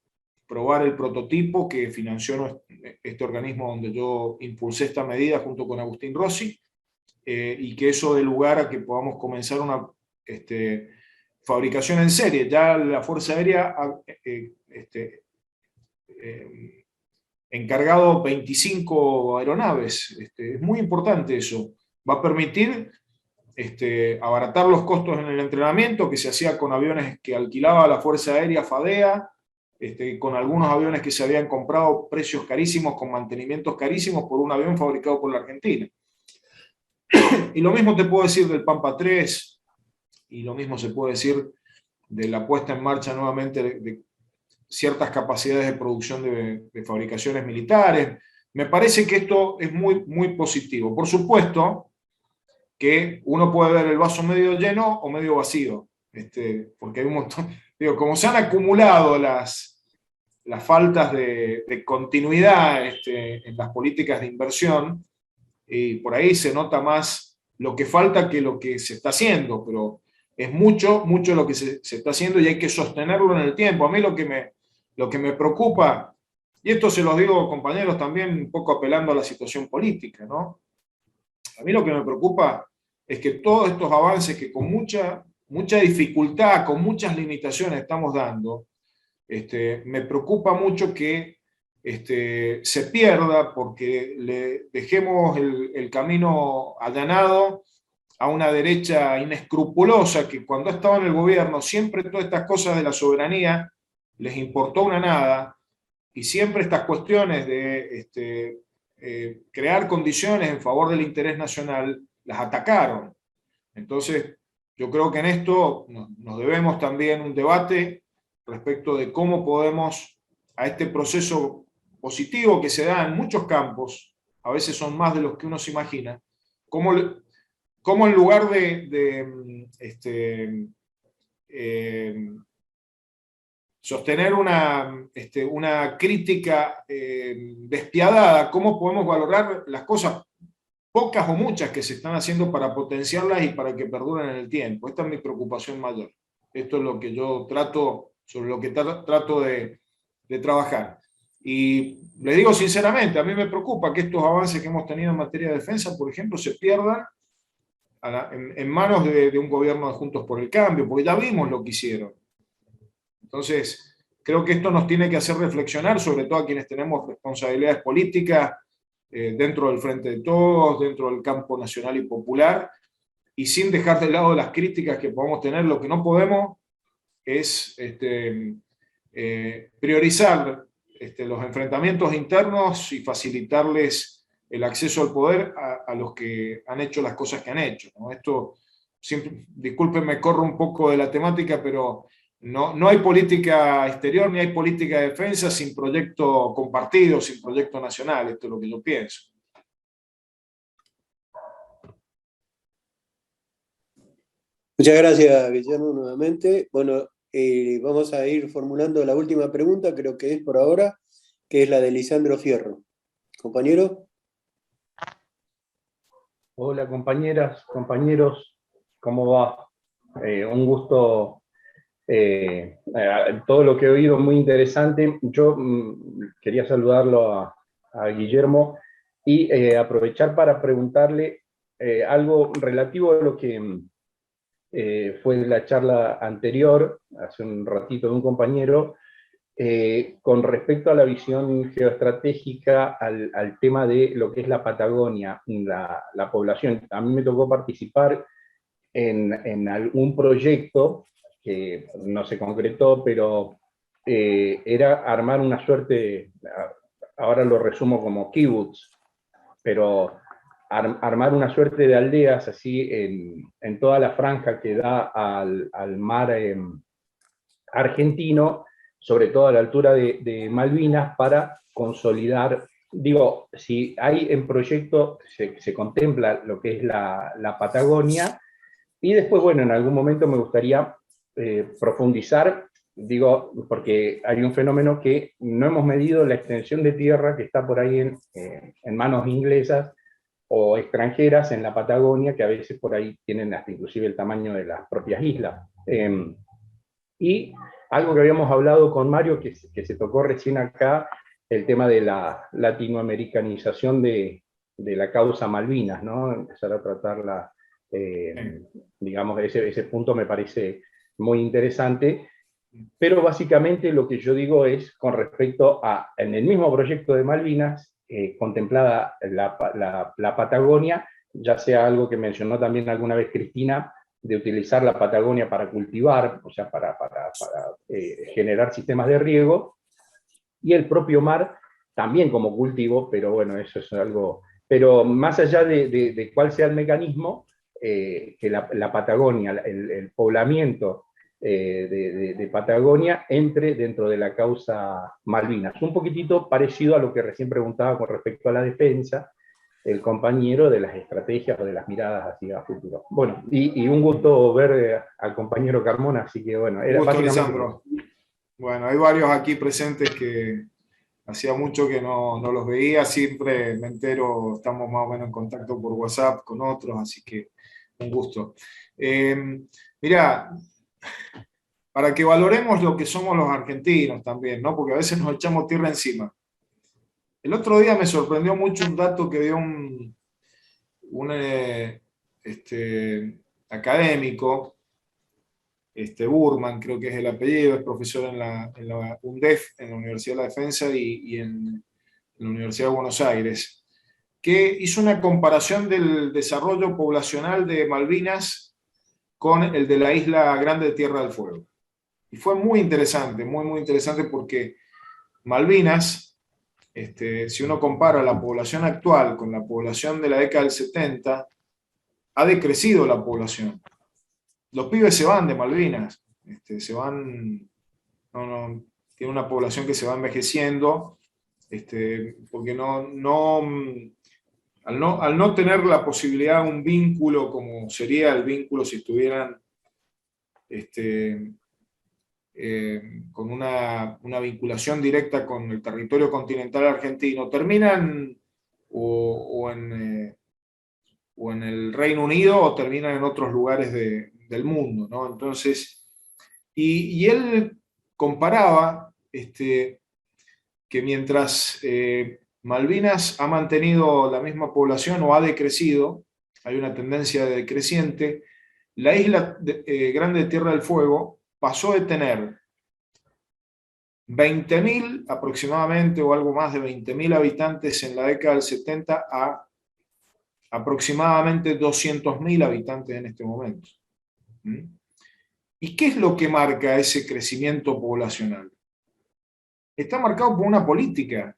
probar el prototipo que financió este organismo donde yo impulsé esta medida junto con Agustín Rossi, y que eso dé lugar a que podamos comenzar una fabricación en serie. Ya la Fuerza Aérea ha encargado 25 aeronaves. Es muy importante eso. Va a permitir abaratar los costos en el entrenamiento que se hacía con aviones que alquilaba la Fuerza Aérea FADEA, con algunos aviones que se habían comprado precios carísimos, con mantenimientos carísimos, por un avión fabricado por la Argentina. Y lo mismo te puedo decir del Pampa 3, y lo mismo se puede decir de la puesta en marcha nuevamente de ciertas capacidades de producción de fabricaciones militares. Me parece que esto es muy, muy positivo. Por supuesto que uno puede ver el vaso medio lleno o medio vacío, porque hay un montón, como se han acumulado las faltas de continuidad en las políticas de inversión, y por ahí se nota más lo que falta que lo que se está haciendo, pero es mucho, mucho lo que se está haciendo, y hay que sostenerlo en el tiempo. A mí lo que me preocupa, y esto se los digo, compañeros, también un poco apelando a la situación política, ¿no? A mí lo que me preocupa es que todos estos avances que con mucha dificultad, con muchas limitaciones estamos dando, me preocupa mucho que se pierda, porque le dejemos el camino allanado a una derecha inescrupulosa que cuando ha estado en el gobierno siempre todas estas cosas de la soberanía les importó una nada, y siempre estas cuestiones de crear condiciones en favor del interés nacional las atacaron. Entonces yo creo que en esto nos debemos también un debate respecto de cómo podemos, a este proceso positivo que se da en muchos campos, a veces son más de los que uno se imagina, cómo en lugar de sostener una crítica despiadada, cómo podemos valorar las cosas, pocas o muchas, que se están haciendo para potenciarlas y para que perduren en el tiempo. Esta es mi preocupación mayor. Esto es lo que yo trato, sobre lo que trato de trabajar. Y le digo sinceramente, a mí me preocupa que estos avances que hemos tenido en materia de defensa, por ejemplo, se pierdan en manos de un gobierno de Juntos por el Cambio, porque ya vimos lo que hicieron. Entonces, creo que esto nos tiene que hacer reflexionar, sobre todo a quienes tenemos responsabilidades políticas dentro del Frente de Todos, dentro del campo nacional y popular, y sin dejar de lado las críticas que podamos tener. Lo que no podemos es priorizar los enfrentamientos internos y facilitarles el acceso al poder a los que han hecho las cosas que han hecho, ¿no? Esto, discúlpenme, corro un poco de la temática, pero no hay política exterior ni hay política de defensa sin proyecto compartido, sin proyecto nacional. Esto es lo que yo pienso. Muchas gracias, Guillermo, nuevamente. Bueno, vamos a ir formulando la última pregunta, creo que es por ahora, que es la de Lisandro Fierro. Compañero. Hola compañeras, compañeros, ¿cómo va? Un gusto, todo lo que he oído muy interesante. Yo quería saludarlo a Guillermo y aprovechar para preguntarle algo relativo a lo que fue la charla anterior, hace un ratito de un compañero, con respecto a la visión geoestratégica, al tema de lo que es la Patagonia, la población. A mí me tocó participar en algún proyecto que no se concretó, pero era armar una suerte, ahora lo resumo como kibutz, pero armar una suerte de aldeas así en toda la franja que da al mar argentino, sobre todo a la altura de Malvinas, para consolidar, digo, si hay en proyecto, se contempla lo que es la Patagonia, y después, bueno, en algún momento me gustaría profundizar, digo, porque hay un fenómeno que no hemos medido, la extensión de tierra que está por ahí en manos inglesas o extranjeras en la Patagonia, que a veces por ahí tienen hasta inclusive el tamaño de las propias islas. Y algo que habíamos hablado con Mario, que se tocó recién acá, el tema de la latinoamericanización de la causa Malvinas, ¿no? Empezar a tratarla, digamos, ese punto me parece muy interesante, pero básicamente lo que yo digo es con respecto a, en el mismo proyecto de Malvinas, contemplada la Patagonia, ya sea algo que mencionó también alguna vez Cristina, de utilizar la Patagonia para cultivar, o sea, para generar sistemas de riego, y el propio mar también como cultivo, pero bueno, eso es algo... Pero más allá de cuál sea el mecanismo, que la Patagonia, el poblamiento de Patagonia entre dentro de la causa Malvinas. Un poquitito parecido a lo que recién preguntaba con respecto a la defensa, el compañero, de las estrategias o de las miradas hacia el futuro. Bueno, y un gusto ver al compañero Carmona, así que bueno, era gusto, Lisandro. Bueno, hay varios aquí presentes que hacía mucho que no los veía, siempre me entero, estamos más o menos en contacto por WhatsApp con otros, así que un gusto. Mirá, para que valoremos lo que somos los argentinos también, ¿no? Porque a veces nos echamos tierra encima. El otro día me sorprendió mucho un dato que dio un académico, Burman, creo que es el apellido, es profesor en la UNDEF, en la Universidad de la Defensa, y en la Universidad de Buenos Aires, que hizo una comparación del desarrollo poblacional de Malvinas con el de la isla Grande de Tierra del Fuego. Y fue muy interesante, muy interesante, porque Malvinas, si uno compara la población actual con la población de la década del 70, ha decrecido la población. Los pibes se van de Malvinas, se van, tiene una población que se va envejeciendo, porque al no tener la posibilidad de un vínculo como sería el vínculo si estuvieran con una vinculación directa con el territorio continental argentino, terminan o en el Reino Unido o terminan en otros lugares del mundo, ¿no? Entonces, y él comparaba que mientras Malvinas ha mantenido la misma población o ha decrecido, hay una tendencia decreciente, la isla Grande de Tierra del Fuego pasó de tener 20.000 aproximadamente, o algo más de 20.000 habitantes en la década del 70 a aproximadamente 200.000 habitantes en este momento. ¿Y qué es lo que marca ese crecimiento poblacional? Está marcado por una política.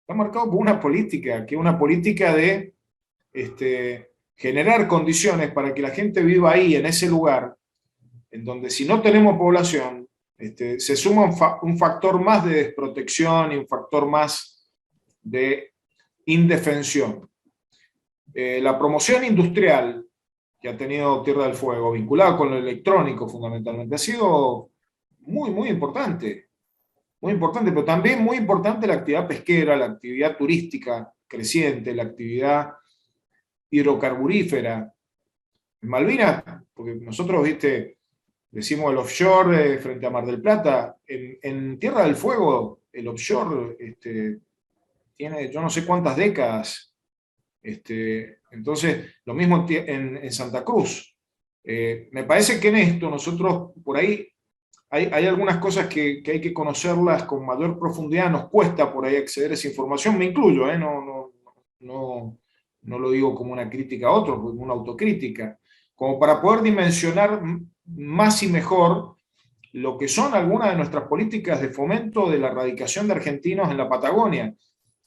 Está marcado por una política, que es una política de generar condiciones para que la gente viva ahí, en ese lugar, en donde si no tenemos población, se suma un factor más de desprotección y un factor más de indefensión. La promoción industrial que ha tenido Tierra del Fuego, vinculada con lo electrónico fundamentalmente, ha sido muy, muy importante. Muy importante, pero también muy importante la actividad pesquera, la actividad turística creciente, la actividad hidrocarburífera. En Malvinas, porque nosotros, decimos el offshore frente a Mar del Plata, en Tierra del Fuego el offshore tiene yo no sé cuántas décadas. Entonces, lo mismo en Santa Cruz. Me parece que en esto nosotros, por ahí, hay algunas cosas que hay que conocerlas con mayor profundidad, nos cuesta por ahí acceder a esa información, me incluyo, no lo digo como una crítica a otros, como una autocrítica, como para poder dimensionar más y mejor lo que son algunas de nuestras políticas de fomento de la radicación de argentinos en la Patagonia.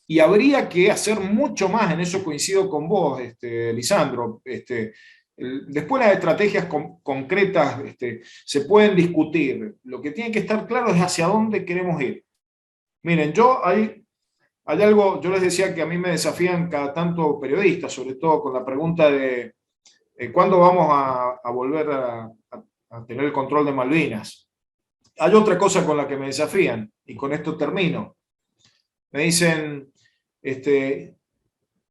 Y habría que hacer mucho más, en eso coincido con vos, Lisandro. Después las estrategias concretas se pueden discutir. Lo que tiene que estar claro es hacia dónde queremos ir. Miren, hay algo, yo les decía que a mí me desafían cada tanto periodistas, sobre todo con la pregunta de ¿cuándo vamos a volver a tener el control de Malvinas? Hay otra cosa con la que me desafían, y con esto termino. Me dicen,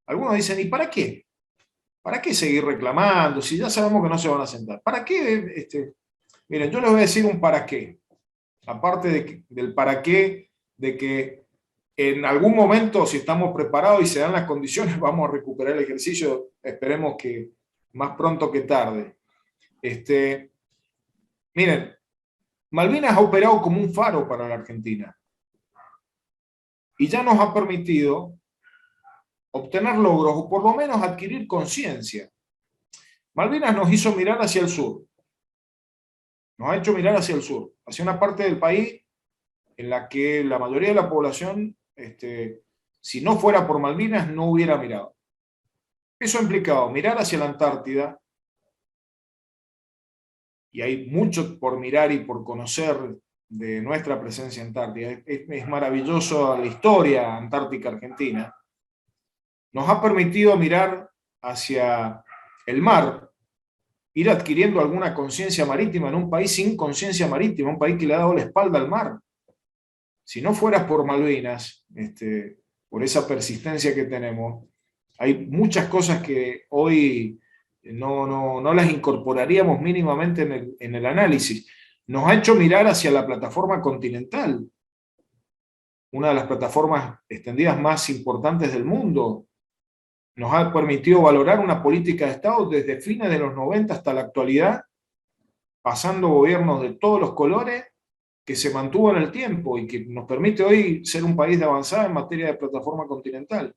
algunos dicen, ¿y para qué? ¿Para qué seguir reclamando si ya sabemos que no se van a sentar? ¿Para qué? Miren, yo les voy a decir un para qué. Aparte del para qué, de que en algún momento, si estamos preparados y se dan las condiciones, vamos a recuperar el ejercicio, esperemos que más pronto que tarde. Miren, Malvinas ha operado como un faro para la Argentina y ya nos ha permitido obtener logros o por lo menos adquirir conciencia. Malvinas nos hizo mirar hacia el sur, nos ha hecho mirar hacia el sur, hacia una parte del país en la que la mayoría de la población, si no fuera por Malvinas, no hubiera mirado. Eso ha implicado mirar hacia la Antártida, y hay mucho por mirar y por conocer de nuestra presencia en Antártida. Es maravilloso la historia antártica argentina. Nos ha permitido mirar hacia el mar, ir adquiriendo alguna conciencia marítima en un país sin conciencia marítima, un país que le ha dado la espalda al mar. Si no fuera por Malvinas, por esa persistencia que tenemos, hay muchas cosas que hoy no las incorporaríamos mínimamente en el análisis. Nos ha hecho mirar hacia la plataforma continental, una de las plataformas extendidas más importantes del mundo. Nos ha permitido valorar una política de Estado desde fines de los 90 hasta la actualidad, pasando gobiernos de todos los colores, que se mantuvo en el tiempo y que nos permite hoy ser un país de avanzada en materia de plataforma continental.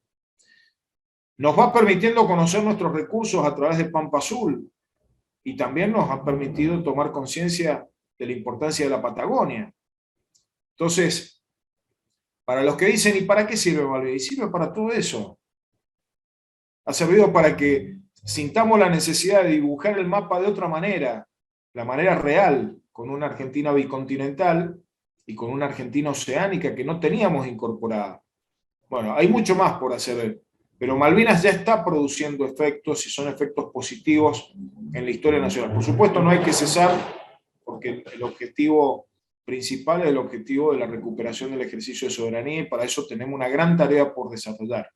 Nos va permitiendo conocer nuestros recursos a través de Pampa Azul y también nos ha permitido tomar conciencia de la importancia de la Patagonia. Entonces, para los que dicen, ¿y para qué sirve Malvinas? Sirve para todo eso. Ha servido para que sintamos la necesidad de dibujar el mapa de otra manera, la manera real, con una Argentina bicontinental y con una Argentina oceánica que no teníamos incorporada. Bueno, hay mucho más por hacer, pero Malvinas ya está produciendo efectos y son efectos positivos en la historia nacional. Por supuesto, no hay que cesar, porque el objetivo principal es el objetivo de la recuperación del ejercicio de soberanía, y para eso tenemos una gran tarea por desarrollar.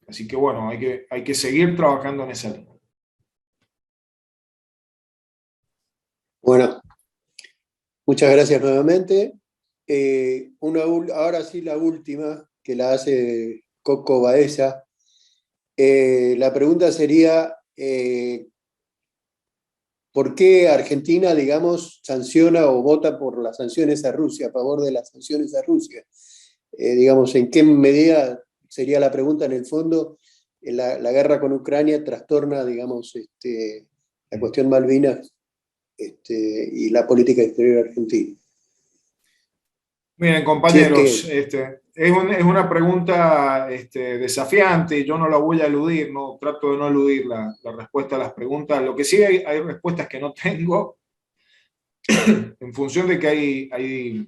Así que bueno, hay que seguir trabajando en esa línea. Bueno, muchas gracias nuevamente. ahora sí la última, que la hace Coco Baeza. La pregunta sería, ¿por qué Argentina, digamos, sanciona o vota por las sanciones a Rusia, a favor de las sanciones a Rusia? Digamos, ¿en qué medida, sería la pregunta en el fondo, la guerra con Ucrania trastorna, digamos, la cuestión Malvinas y la política exterior argentina? Miren, compañeros, es una pregunta desafiante, yo no la voy a eludir, no, trato de no eludir la respuesta a las preguntas. Lo que sí hay respuestas que no tengo, en función de que hay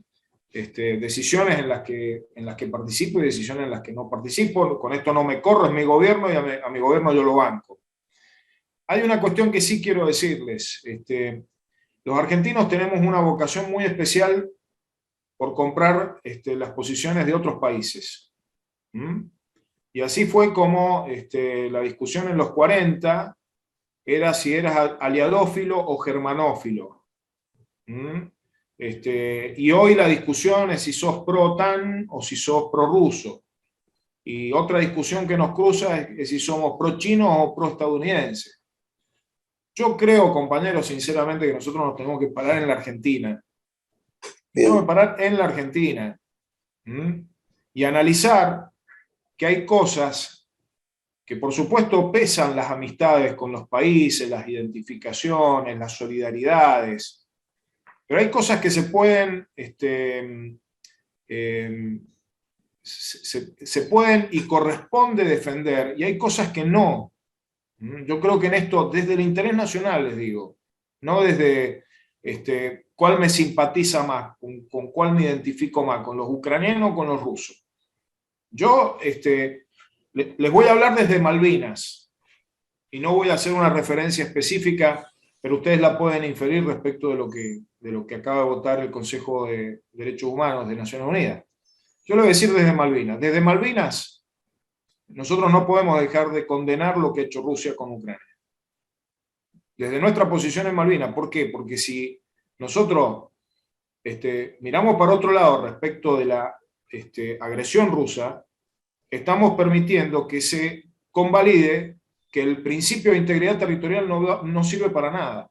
decisiones en las que participo y decisiones en las que no participo. Con esto no me corro, es mi gobierno y a mi gobierno yo lo banco. Hay una cuestión que sí quiero decirles. Los argentinos tenemos una vocación muy especial por comprar las posiciones de otros países. Y así fue como la discusión en los 40 era si eras aliadófilo o germanófilo. Y hoy la discusión es si sos pro-OTAN o si sos pro-ruso. Y otra discusión que nos cruza es si somos pro-chinos o pro-estadounidenses. Yo creo, compañeros, sinceramente, que nosotros nos tenemos que parar en la Argentina. Tenemos que parar en la Argentina y analizar que hay cosas que, por supuesto, pesan las amistades con los países, las identificaciones, las solidaridades, pero hay cosas que se pueden, se pueden y corresponde defender, y hay cosas que no. Yo creo que en esto, desde el interés nacional, les digo, no desde cuál me simpatiza más, con cuál me identifico más, con los ucranianos o con los rusos. Yo les voy a hablar desde Malvinas, y no voy a hacer una referencia específica, pero ustedes la pueden inferir respecto de lo que acaba de votar el Consejo de Derechos Humanos de Naciones Unidas. Yo le voy a decir desde Malvinas. Desde Malvinas, nosotros no podemos dejar de condenar lo que ha hecho Rusia con Ucrania. Desde nuestra posición en Malvinas. ¿Por qué? Porque si nosotros miramos para otro lado respecto de la agresión rusa, estamos permitiendo que se convalide que el principio de integridad territorial no sirve para nada.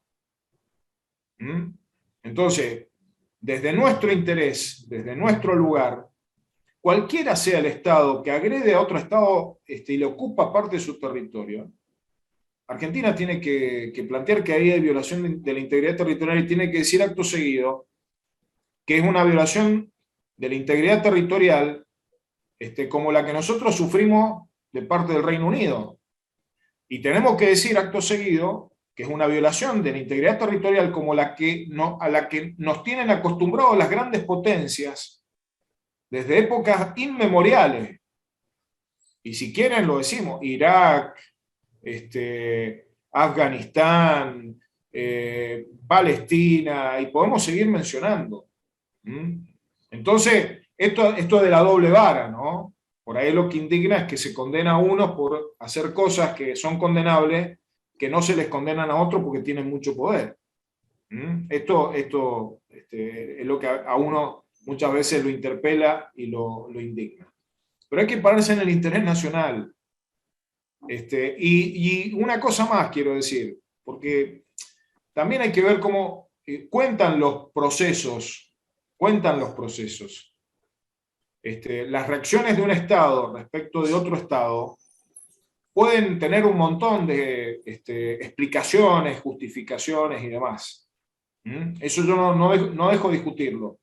Entonces, desde nuestro interés, desde nuestro lugar, cualquiera sea el Estado que agrede a otro Estado y le ocupa parte de su territorio, Argentina tiene que plantear que ahí hay violación de la integridad territorial y tiene que decir acto seguido que es una violación de la integridad territorial como la que nosotros sufrimos de parte del Reino Unido. Y tenemos que decir acto seguido que es una violación de la integridad territorial como a la que nos tienen acostumbrados las grandes potencias desde épocas inmemoriales. Y si quieren lo decimos, Irak, Afganistán, Palestina, y podemos seguir mencionando. Entonces, esto de la doble vara, ¿no? Por ahí lo que indigna es que se condena a unos por hacer cosas que son condenables, que no se les condenan a otros porque tienen mucho poder. Esto es lo que a uno muchas veces lo interpela y lo indigna. Pero hay que pararse en el interés nacional. Y una cosa más quiero decir, porque también hay que ver cómo cuentan los procesos. Las reacciones de un Estado respecto de otro Estado pueden tener un montón de explicaciones, justificaciones y demás. Eso yo no dejo discutirlo.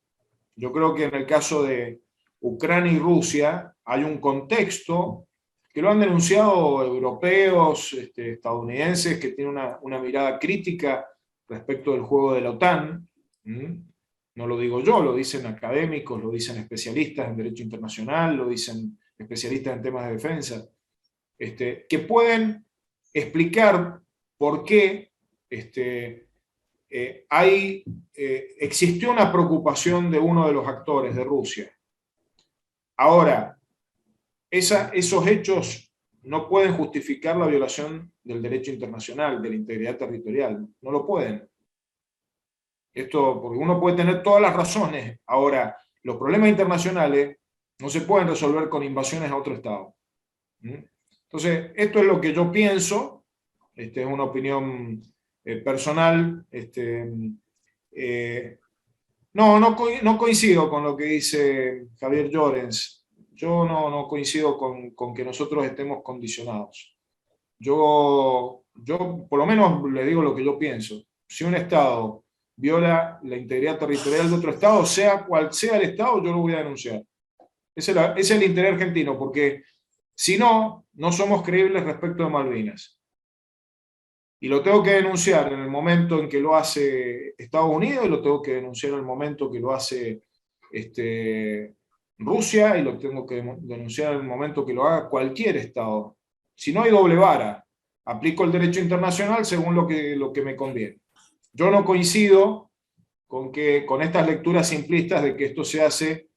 Yo creo que en el caso de Ucrania y Rusia hay un contexto que lo han denunciado europeos, estadounidenses, que tienen una mirada crítica respecto del juego de la OTAN. No lo digo yo, lo dicen académicos, lo dicen especialistas en derecho internacional, lo dicen especialistas en temas de defensa, que pueden explicar por qué existió una preocupación de uno de los actores de Rusia. Ahora, esos hechos no pueden justificar la violación del derecho internacional, de la integridad territorial, no lo pueden. Porque uno puede tener todas las razones. Ahora, los problemas internacionales no se pueden resolver con invasiones a otro Estado. Entonces, esto es lo que yo pienso, es una opinión personal. No coincido con lo que dice Javier Llorens. Yo no coincido con que nosotros estemos condicionados. Yo por lo menos le digo lo que yo pienso. Si un Estado viola la integridad territorial de otro Estado, sea cual sea el Estado, yo lo voy a denunciar. Ese es el interés argentino, porque si no, no somos creíbles respecto de Malvinas. Y lo tengo que denunciar en el momento en que lo hace Estados Unidos, y lo tengo que denunciar en el momento que lo hace Rusia, y lo tengo que denunciar en el momento que lo haga cualquier Estado. Si no, hay doble vara. Aplico el derecho internacional según lo que me conviene. Yo no coincido con estas lecturas simplistas de que esto se hace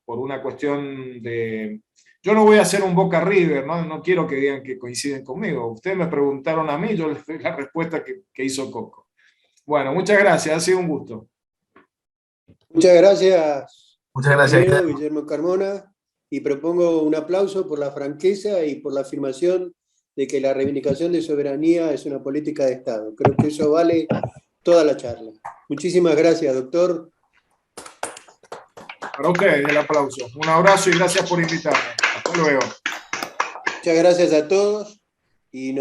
por una cuestión de... Yo no voy a hacer un Boca River, no quiero que digan que coinciden conmigo. Ustedes me preguntaron a mí, yo les doy la respuesta que hizo Coco. Bueno, muchas gracias, ha sido un gusto. Muchas gracias. Muchas gracias, Guillermo Carmona, y propongo un aplauso por la franqueza y por la afirmación de que la reivindicación de soberanía es una política de Estado. Creo que eso vale toda la charla. Muchísimas gracias, doctor. Para ustedes el aplauso. Un abrazo y gracias por invitarme. Hasta luego. Muchas gracias a todos. Y